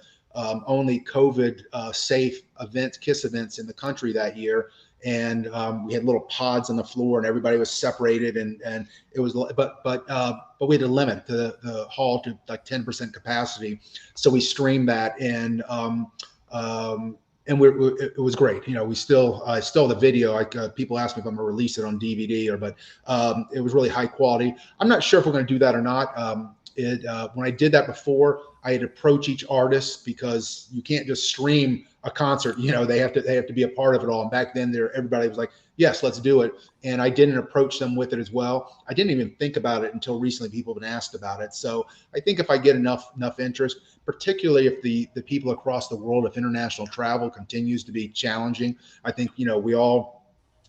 only COVID safe events, Kiss events in the country that year. And we had little pods on the floor, and everybody was separated, and it was, but we had to limit the hall to like 10% capacity. So we streamed that, and it was great. We still the video. People ask me if I'm gonna release it on DVD but it was really high quality. I'm not sure if we're gonna do that or not. When I did that before, I had to approach each artist, because you can't just stream a concert. They have to be a part of it all. And back then, everybody was like, "Yes, let's do it." And I didn't approach them with it as well. I didn't even think about it until recently. People have been asked about it. So I think if I get enough interest, particularly if the people across the world, if international travel continues to be challenging, I think we all,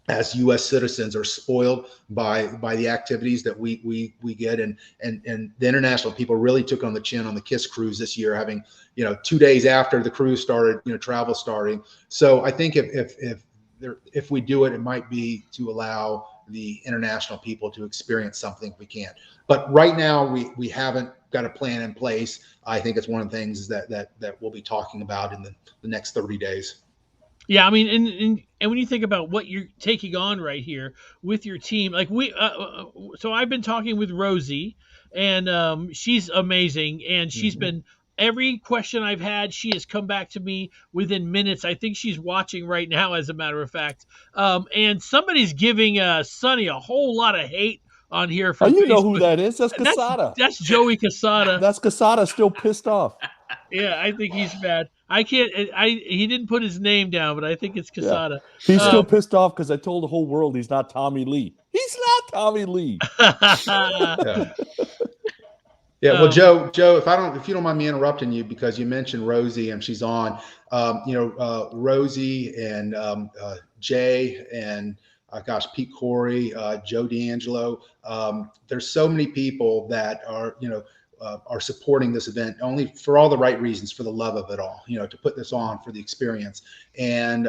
as U.S. citizens, are spoiled by the activities that we get, and the international people really took on the chin on the Kiss cruise this year, having 2 days after the cruise started, travel starting. So I think if we do it, it might be to allow the international people to experience something we can't. But right now we haven't got a plan in place. I think it's one of the things that we'll be talking about in the next 30 days. Yeah, I mean, and when you think about what you're taking on right here with your team, like so I've been talking with Rosie, and she's amazing, and she's been, every question I've had, she has come back to me within minutes. I think she's watching right now, as a matter of fact. And somebody's giving Sonny a whole lot of hate on here. From you Facebook. Know who that is? That's Casada. That's Joey Casada. That's Casada, still pissed off. Yeah, I think he's mad. He didn't put his name down, but I think it's Casada. Yeah. He's still pissed off because I told the whole world he's not Tommy Lee. He's not Tommy Lee. Yeah, well, Joe, if you don't mind me interrupting you, because you mentioned Rosie and she's on, Rosie and Jay and Pete Corey, Joe D'Angelo. There's so many people that are supporting this event only for all the right reasons, for the love of it all, to put this on for the experience. And,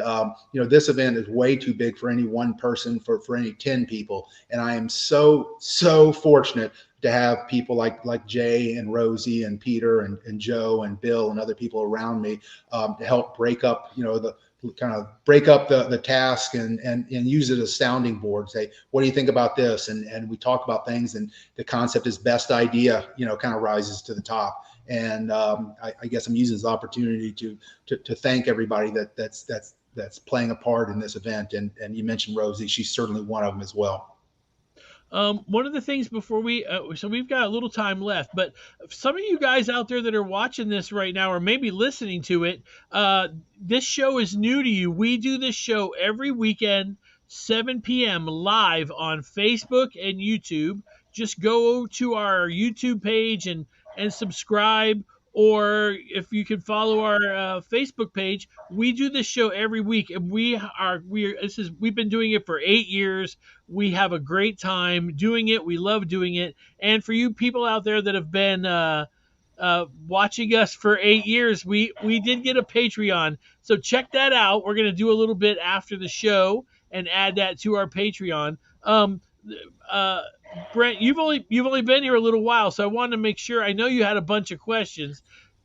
this event is way too big for any one person, for any 10 people. And I am so fortunate to have people like Jay and Rosie and Peter and Joe and Bill and other people around me to help break up, the task and use it as sounding board. Say, what do you think about this? And we talk about things, and the concept is best idea, kind of rises to the top. And I guess I'm using this opportunity to thank everybody that's playing a part in this event. And you mentioned Rosie; she's certainly one of them as well. One of the things before so we've got a little time left, but some of you guys out there that are watching this right now, or maybe listening to it, this show is new to you. We do this show every weekend, 7 p.m. live on Facebook and YouTube. Just go to our YouTube page and subscribe. Or if you can follow our Facebook page, we do this show every week, and we've been doing it for 8 years. We have a great time doing it. We love doing it. And for you people out there that have been watching us for 8 years, we did get a Patreon, so check that out. We're gonna do a little bit after the show and add that to our Patreon. Brent, you've only been here a little while, so I wanted to make sure. I know you had a bunch of questions,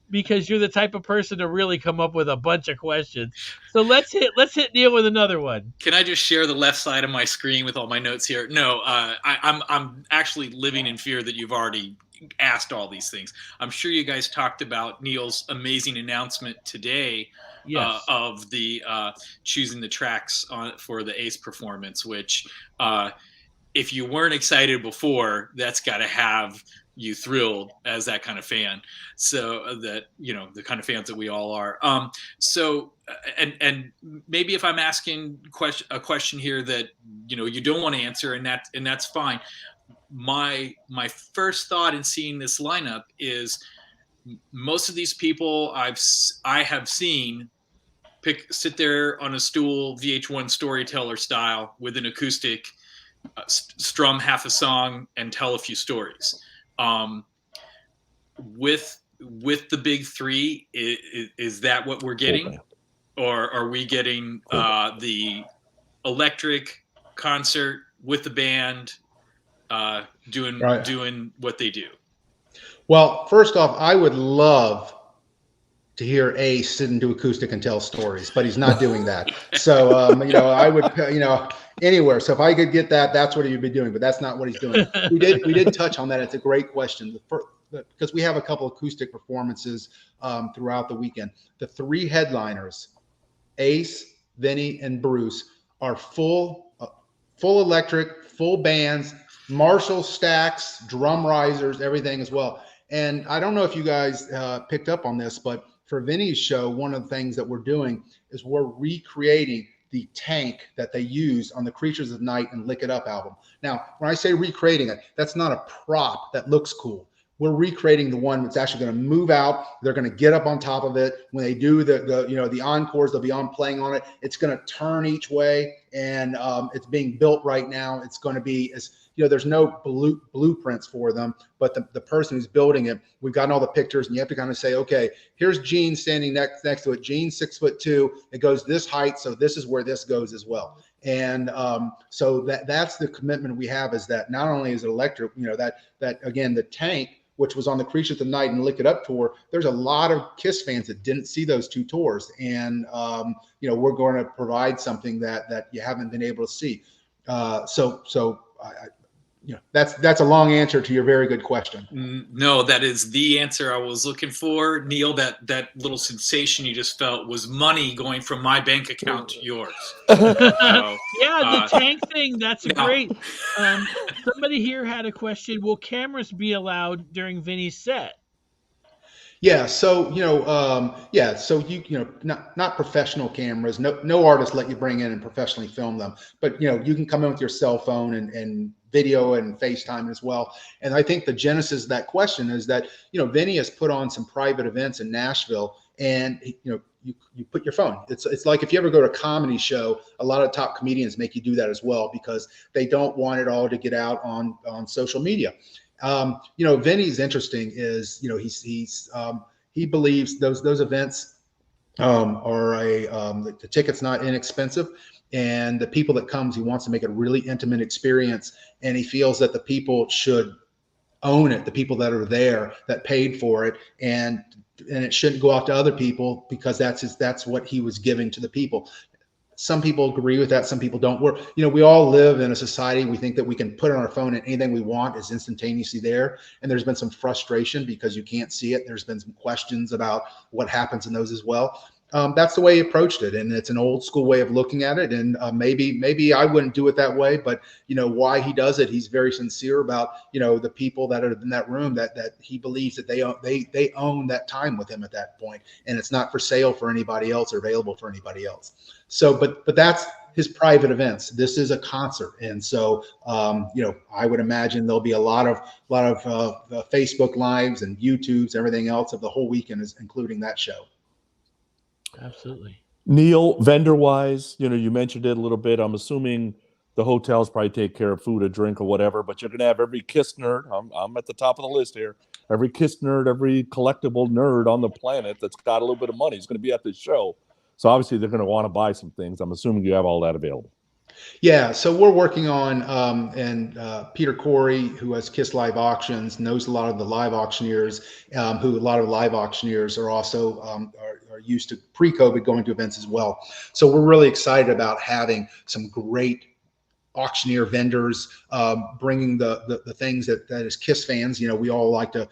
because you're the type of person to really come up with a bunch of questions. So let's hit Neil with another one. Can I just share the left side of my screen with all my notes here? No, I'm actually living in fear that you've already asked all these things. I'm sure you guys talked about Neil's amazing announcement today. Yes. Of the choosing the tracks for the Ace performance, which if you weren't excited before, that's got to have you thrilled as that kind of fan. So that, the kind of fans that we all are. So, and maybe if I'm asking a question here that, you don't want to answer, and that's fine. My first thought in seeing this lineup is most of these people I have seen sit there on a stool, VH1 storyteller style, with an acoustic, strum half a song and tell a few stories. With the big three, is that what we're getting, or are we getting the electric concert with the band doing what they do? Well, first off, I would love to hear Ace sit and do acoustic and tell stories, but he's not doing that. So, I would, anywhere. So if I could get that, that's what he'd be doing, but that's not what he's doing. We did touch on that. It's a great question, because we have a couple acoustic performances throughout the weekend. The three headliners, Ace, Vinny, and Bruce, are full electric, full bands, Marshall stacks, drum risers, everything as well. And I don't know if you guys picked up on this, but for Vinny's show, one of the things that we're doing is we're recreating the tank that they used on the Creatures of Night and Lick It Up album. Now, when I say recreating it, that's not a prop that looks cool. We're recreating the one that's actually going to move out. They're going to get up on top of it. When they do the encores, they'll be playing on it. It's going to turn each way, and it's being built right now. It's going to be there's no blueprints for them, but the person who's building it, we've gotten all the pictures, and you have to kind of say, okay, here's Gene standing next to it. Gene's 6'2". It goes this height, so this is where this goes as well. And so that's the commitment we have, is that not only is it electric, that again, the tank, which was on the Creatures of the Night and Lick It Up tour, there's a lot of Kiss fans that didn't see those two tours, and we're going to provide something that you haven't been able to see. That's a long answer to your very good question. No, that is the answer I was looking for, Neil. That little sensation you just felt was money going from my bank account to yours. The tank thing, that's great. Somebody here had a question. Will cameras be allowed during Vinny's set? Yeah, so not professional cameras. No artists let you bring in and professionally film them, but you can come in with your cell phone and video and FaceTime as well. And I think the genesis of that question is that, Vinny has put on some private events in Nashville, and you put your phone. It's like if you ever go to a comedy show, a lot of top comedians make you do that as well, because they don't want it all to get out on social media. Vinny's interesting is, he believes those events are the ticket's not inexpensive, and the people that comes, he wants to make it a really intimate experience, and he feels that the people should own it, the people that are there that paid for it, and it shouldn't go out to other people, because that's what he was giving to the people. Some people agree with that, some people don't. We all live in a society, we think that we can put on our phone and anything we want is instantaneously there, and there's been some frustration because you can't see it. There's been some questions about what happens in those as well. That's the way he approached it, and it's an old school way of looking at it. And maybe I wouldn't do it that way, but why he does it, he's very sincere about the people that are in that room, that he believes that they own that time with him at that point, and it's not for sale for anybody else or available for anybody else. So, but that's his private events. This is a concert, and so I would imagine there'll be a lot of Facebook lives and YouTubes, everything else of the whole weekend, is including that show. Absolutely. Neil, vendor-wise, you mentioned it a little bit. I'm assuming the hotels probably take care of food or drink or whatever, but you're going to have every Kiss nerd. I'm at the top of the list here. Every Kiss nerd, every collectible nerd on the planet that's got a little bit of money is going to be at this show. So obviously they're going to want to buy some things. I'm assuming you have all that available. Yeah, so we're working on, and Peter Corey, who has Kiss Live Auctions, knows a lot of the live auctioneers, a lot of live auctioneers are also are used to pre-COVID going to events as well. So we're really excited about having some great auctioneer vendors bringing the things that as Kiss fans, we all like to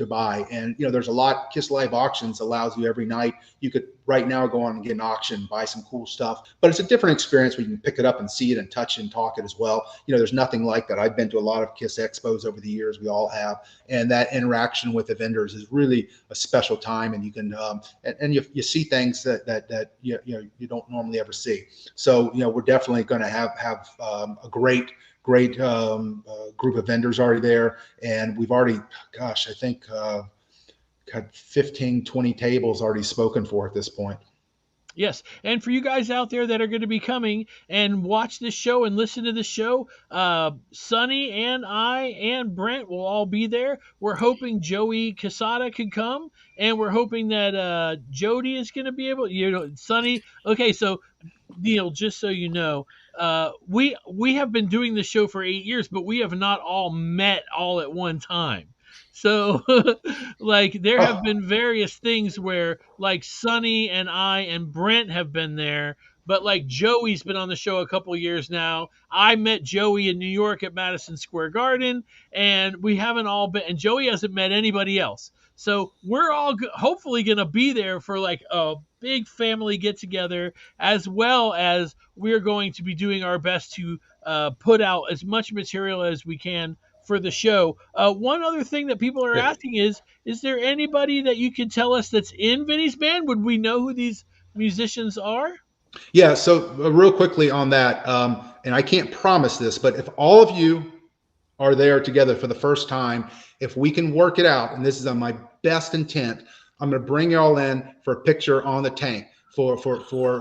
buy. And there's a lot. Kiss Live Auctions allows you every night. You could right now go on and get an auction, buy some cool stuff, but it's a different experience where you can pick it up and see it and touch and talk it as well. There's nothing like that. I've been to a lot of Kiss expos over the years. We all have, and that interaction with the vendors is really a special time. And you can and you see things that you don't normally ever see. So we're definitely going to have a great group of vendors already there, and we've already, I think got 15, 20 tables already spoken for at this point. Yes, and for you guys out there that are going to be coming and watch this show and listen to the show, Sonny and I and Brent will all be there. We're hoping Joey Casada can come, and we're hoping that Jody is going to be able. Sonny. Okay, so Neil, just so you know, we have been doing the show for 8 years, but we have not all met all at one time. So, there have been various things where, Sonny and I and Brent have been there, but, Joey's been on the show a couple of years now. I met Joey in New York at Madison Square Garden, and we haven't all been, and Joey hasn't met anybody else. So we're all hopefully going to be there for, a big family get-together, as well as we're going to be doing our best to put out as much material as we can for the show. One other thing that people are asking is there anybody that you can tell us that's in Vinny's band? Would we know who these musicians are? Yeah, so real quickly on that, and I can't promise this, but if all of you are there together for the first time, if we can work it out, and this is on my best intent, I'm going to bring you all in for a picture on the tank for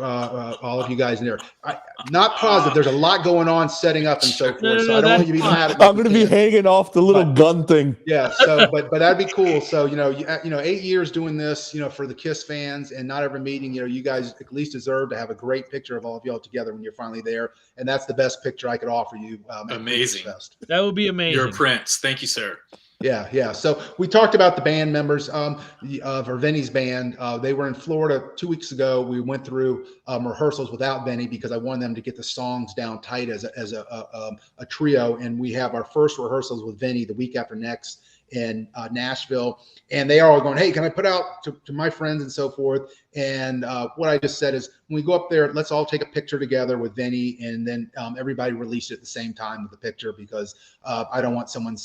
all of you guys in there. I'm not positive. There's a lot going on, setting up and so forth. So I don't want you to be mad at me. I'm going to be hanging off the little gun thing. Yeah. So, but that'd be cool. So, 8 years doing this, for the Kiss fans, and not every meeting, you guys at least deserve to have a great picture of all of y'all together when you're finally there. And that's the best picture I could offer you. Amazing. That would be amazing. You're a prince. Thank you, sir. Yeah. So we talked about the band members for Vinny's band. They were in Florida 2 weeks ago. We went through rehearsals without Vinny because I wanted them to get the songs down tight as a trio. And we have our first rehearsals with Vinny the week after next in Nashville. And they are all going, hey, can I put out to my friends and so forth? And what I just said is when we go up there, let's all take a picture together with Vinny, and then everybody release it at the same time with the picture, because I don't want someone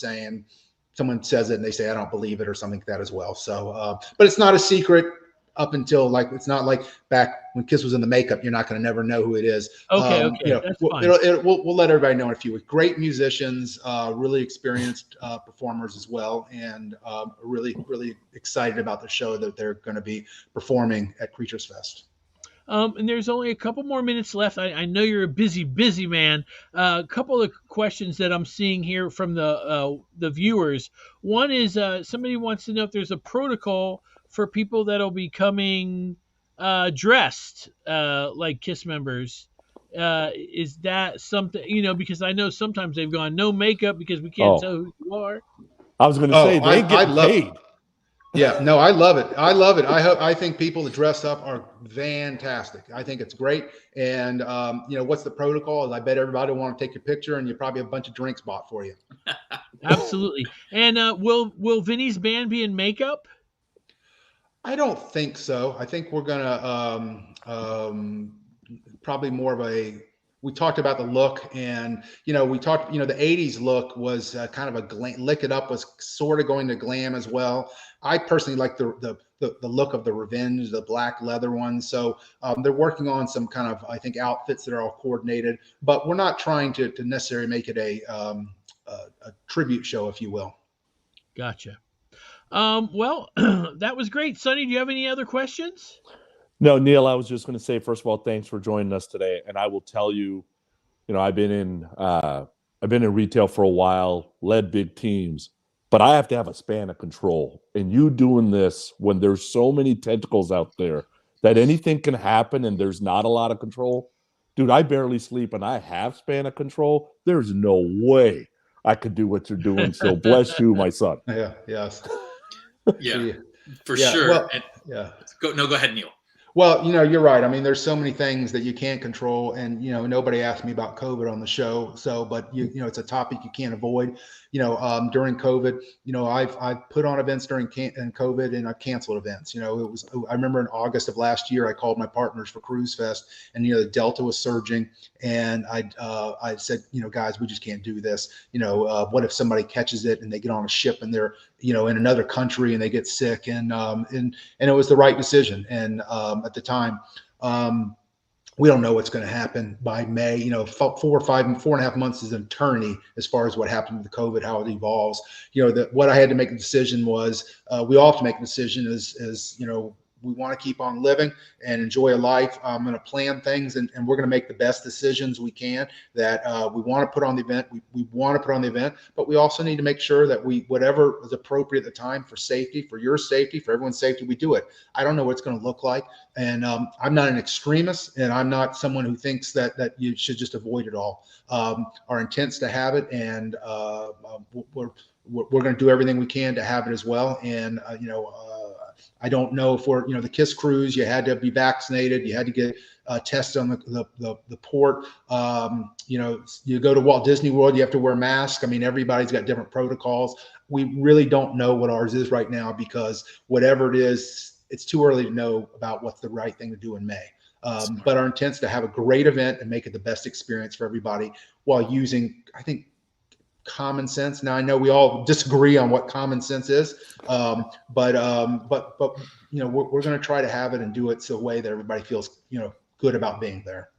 says it and they say, I don't believe it or something like that as well. So, but it's not a secret. up until like, it's not like back when Kiss was in the makeup, you're not going to never know who it is. Okay, that's fine. We'll let everybody know in a few weeks. Great musicians, really experienced performers as well, and really, really excited about the show that they're going to be performing at Creatures Fest. And there's only a couple more minutes left. I know you're a busy man. A couple of questions that I'm seeing here from the viewers. One is somebody wants to know if there's a protocol for people that'll be coming dressed like KISS members. Is that something, because I know sometimes they've gone no makeup because we can't tell who you are. I was going to say they get paid. Yeah, no, I love it. I think people that dress up are fantastic. I think it's great. And what's the protocol? Is I bet everybody will want to take your picture, and you probably have a bunch of drinks bought for you. Absolutely. And will Vinny's band be in makeup? I don't think so. I think we're gonna probably more of a. We talked about the look, and we talked. The '80s look was kind of a lick it up was sort of going to glam as well. I personally like the look of the Revenge, the black leather one. So they're working on some kind of, I think, outfits that are all coordinated. But we're not trying to necessarily make it a tribute show, if you will. Gotcha. Well, that was great. Sonny, do you have any other questions? No, Neil, I was just going to say, first of all, thanks for joining us today. And I will tell you, I've been in retail for a while, led big teams, but I have to have a span of control. And you doing this when there's so many tentacles out there that anything can happen and there's not a lot of control. Dude, I barely sleep and I have span of control. There's no way I could do what you're doing. So bless you, my son. Yeah. Yes. Yeah, for sure. Well, Go ahead, Neil. Well, you're right. I mean, there's so many things that you can't control, and nobody asked me about COVID on the show. So, but it's a topic you can't avoid. During COVID, I've put on events during COVID, and I've canceled events. I remember in August of last year, I called my partners for Cruise Fest, and the Delta was surging, and I said, guys, we just can't do this. What if somebody catches it and they get on a ship and they're in another country and they get sick, and it was the right decision. And at the time, we don't know what's going to happen by May. 4.5 months is an eternity as far as what happened with the COVID, how it evolves. What I had to make a decision was, we all have to make a decision is we want to keep on living and enjoy a life. I'm going to plan things, and we're going to make the best decisions we can that we want to put on the event. We want to put on the event, but we also need to make sure that whatever is appropriate at the time for safety, for your safety, for everyone's safety, we do it. I don't know what it's going to look like. And I'm not an extremist, and I'm not someone who thinks that you should just avoid it all. Our intent's to have it, and we're going to do everything we can to have it as well. And I don't know if we're, the KISS cruise, you had to be vaccinated, you had to get tested on the port. You go to Walt Disney World, you have to wear masks. I mean, everybody's got different protocols. We really don't know what ours is right now, because whatever it is, it's too early to know about what's the right thing to do in May. But our intent is to have a great event and make it the best experience for everybody while using, I think, common sense. Now, I know we all disagree on what common sense is, but we're going to try to have it and do it so a way that everybody feels, good about being there.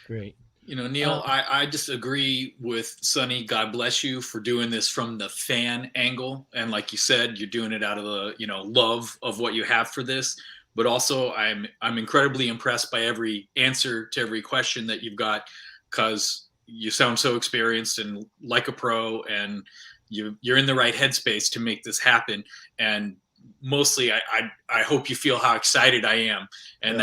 Great. Neil, I just agree with Sonny. God bless you for doing this from the fan angle. And like you said, you're doing it out of the, love of what you have for this. But also I'm incredibly impressed by every answer to every question that you've got, because you sound so experienced and like a pro, and you're in the right headspace to make this happen. And mostly I hope you feel how excited I am, and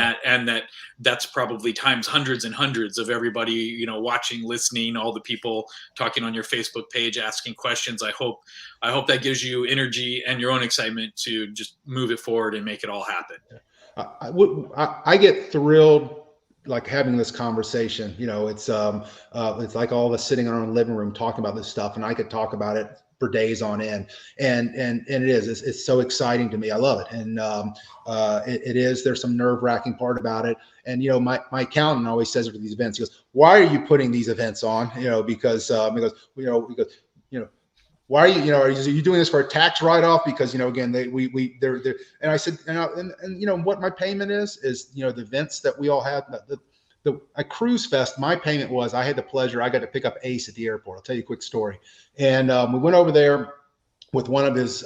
that's probably times hundreds and hundreds of everybody, watching, listening, all the people talking on your Facebook page, asking questions. I hope that gives you energy and your own excitement to just move it forward and make it all happen. I get thrilled like having this conversation. It's like all of us sitting in our own living room talking about this stuff, and I could talk about it for days on end. And it's so exciting to me. I love it. And it is, there's some nerve wracking part about it. And, my accountant always says it for these events, he goes, why are you putting these events on? Because, why are you, are you doing this for a tax write-off? Because, again, they're, and I said, and what my payment is, the events that we all have, at Cruise Fest, my payment was, I had the pleasure, I got to pick up Ace at the airport. I'll tell you a quick story. And we went over there with one of his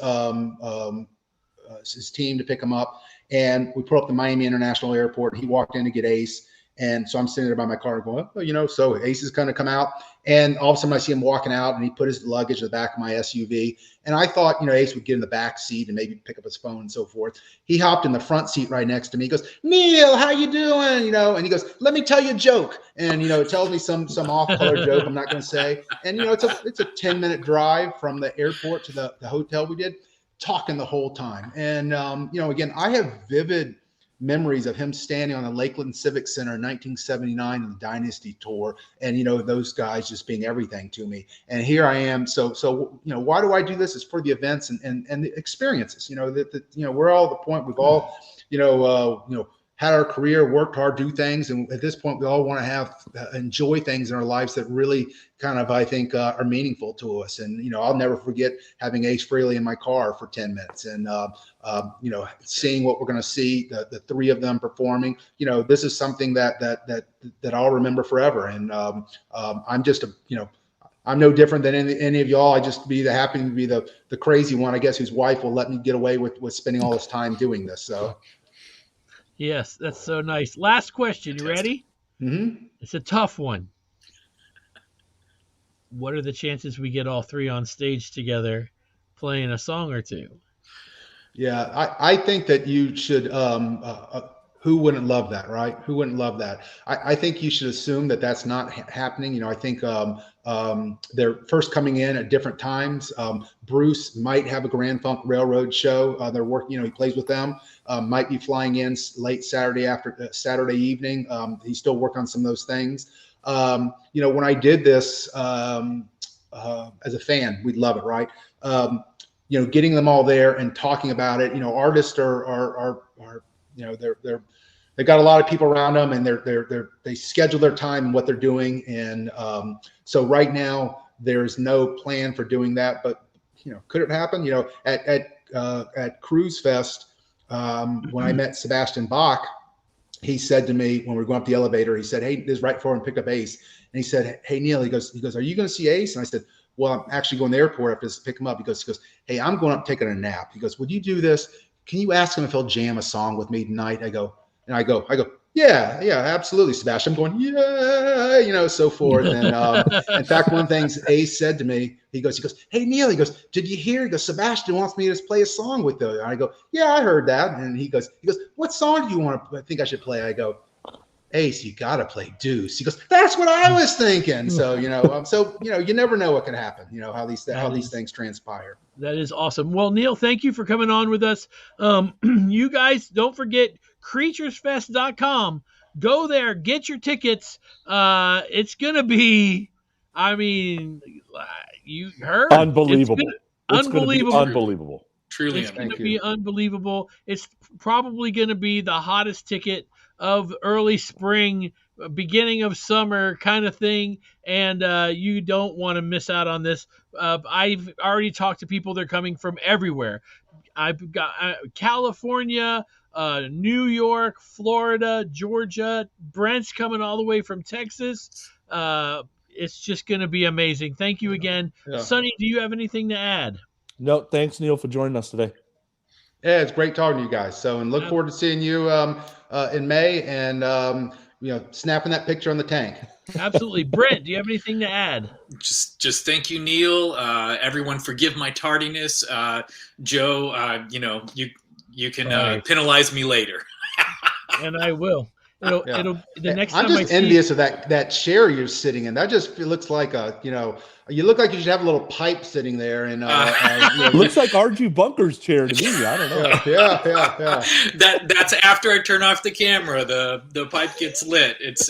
team to pick him up. And we pulled up the Miami International Airport. He walked in to get Ace. And so I'm sitting there by my car going, so Ace is going to come out. And all of a sudden I see him walking out, and he put his luggage in the back of my SUV. And I thought, Ace would get in the back seat and maybe pick up his phone and so forth. He hopped in the front seat right next to me. He goes, Neil, how you doing? And he goes, let me tell you a joke. And, it tells me some off-color joke I'm not going to say. And, it's a 10-minute drive from the airport to the hotel we did, talking the whole time. And, again, I have vivid memories of him standing on the Lakeland Civic Center in 1979 in the Dynasty Tour, and those guys just being everything to me. And here I am. So why do I do this? It's for the events and the experiences. We're all at the point we've all had our career, worked hard, do things, and at this point we all want to enjoy things in our lives that really kind of, I think, are meaningful to us. And I'll never forget having Ace Frehley in my car for 10 minutes and seeing what we're going to see, the three of them performing. This is something that I'll remember forever. And I'm just I'm no different than any of y'all. I just happy to be the crazy one, I guess, whose wife will let me get away with spending all this time doing this. So. Yes, that's so nice. Last question. You ready? Mm-hmm. It's a tough one. What are the chances we get all three on stage together playing a song or two? Yeah, I think that you should. Who wouldn't love that, right? Who wouldn't love that? I think you should assume that that's not happening. I think they're first coming in at different times. Bruce might have a Grand Funk Railroad show. They're working. He plays with them. Might be flying in late Saturday evening. He's still working on some of those things. When I did this as a fan, we'd love it, right? Getting them all there and talking about it. Artists are they've got a lot of people around them, and they schedule their time and what they're doing. And so right now there's no plan for doing that, but could it happen? At Cruise Fest, when I met Sebastian Bach, he said to me when we were going up the elevator, he said, "Hey," this is right before I picked up Ace, and he said, "Hey Neil," he goes, "Are you going to see Ace?" And I said, "Well, I'm actually going to the airport after this to pick him up." He goes, "Hey, I'm going up taking a nap." He goes, "Would you do this? Can you ask him if he'll jam a song with me tonight?" I go, yeah, absolutely, Sebastian. I'm going, yeah, so forth. And in fact, one of the things Ace said to me, he goes, "Hey Neil," he goes, "Did you hear?" He goes, "Sebastian wants me to play a song with you." And I go, "Yeah, I heard that." And he goes, "What song do you think I should play?" I go, "Ace, you got to play Deuce." He goes, "That's what I was thinking." So, you never know what can happen, how these things transpire. That is awesome. Well, Neil, thank you for coming on with us. You guys, don't forget creaturesfest.com. Go there, get your tickets. It's going to be, you heard. Unbelievable. It's unbelievable. Unbelievable. Truly, it's going to be unbelievable. It's probably going to be the hottest ticket of early spring, beginning of summer kind of thing, and you don't want to miss out on this. I've already talked to people. They're coming from everywhere. I've got California, New York, Florida, Georgia. Brent's coming all the way from Texas. It's just going to be amazing. Thank you again. Yeah. Sonny, do you have anything to add? No, thanks, Neil, for joining us today. Yeah, it's great talking to you guys. So, and look forward to seeing you in May and, snapping that picture on the tank. Absolutely. Brent, do you have anything to add? Just thank you, Neil. Everyone forgive my tardiness. Joe, you can penalize me later. And I will. It'll the next time I'm just envious of that chair you're sitting in. That just looks like you look like you should have a little pipe sitting there. And looks like Arju Bunker's chair to me. I don't know. Yeah. That's after I turn off the camera. The pipe gets lit. It's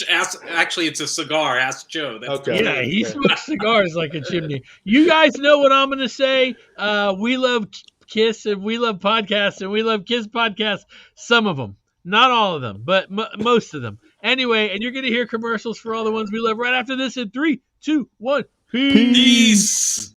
actually it's a cigar. Ask Joe. Yeah, he smokes cigars like a chimney. You guys know what I'm going to say. We love Kiss and we love podcasts and we love Kiss podcasts. Some of them. Not all of them, but most of them. Anyway, and you're going to hear commercials for all the ones we love right after this in 3, 2, 1. Peace.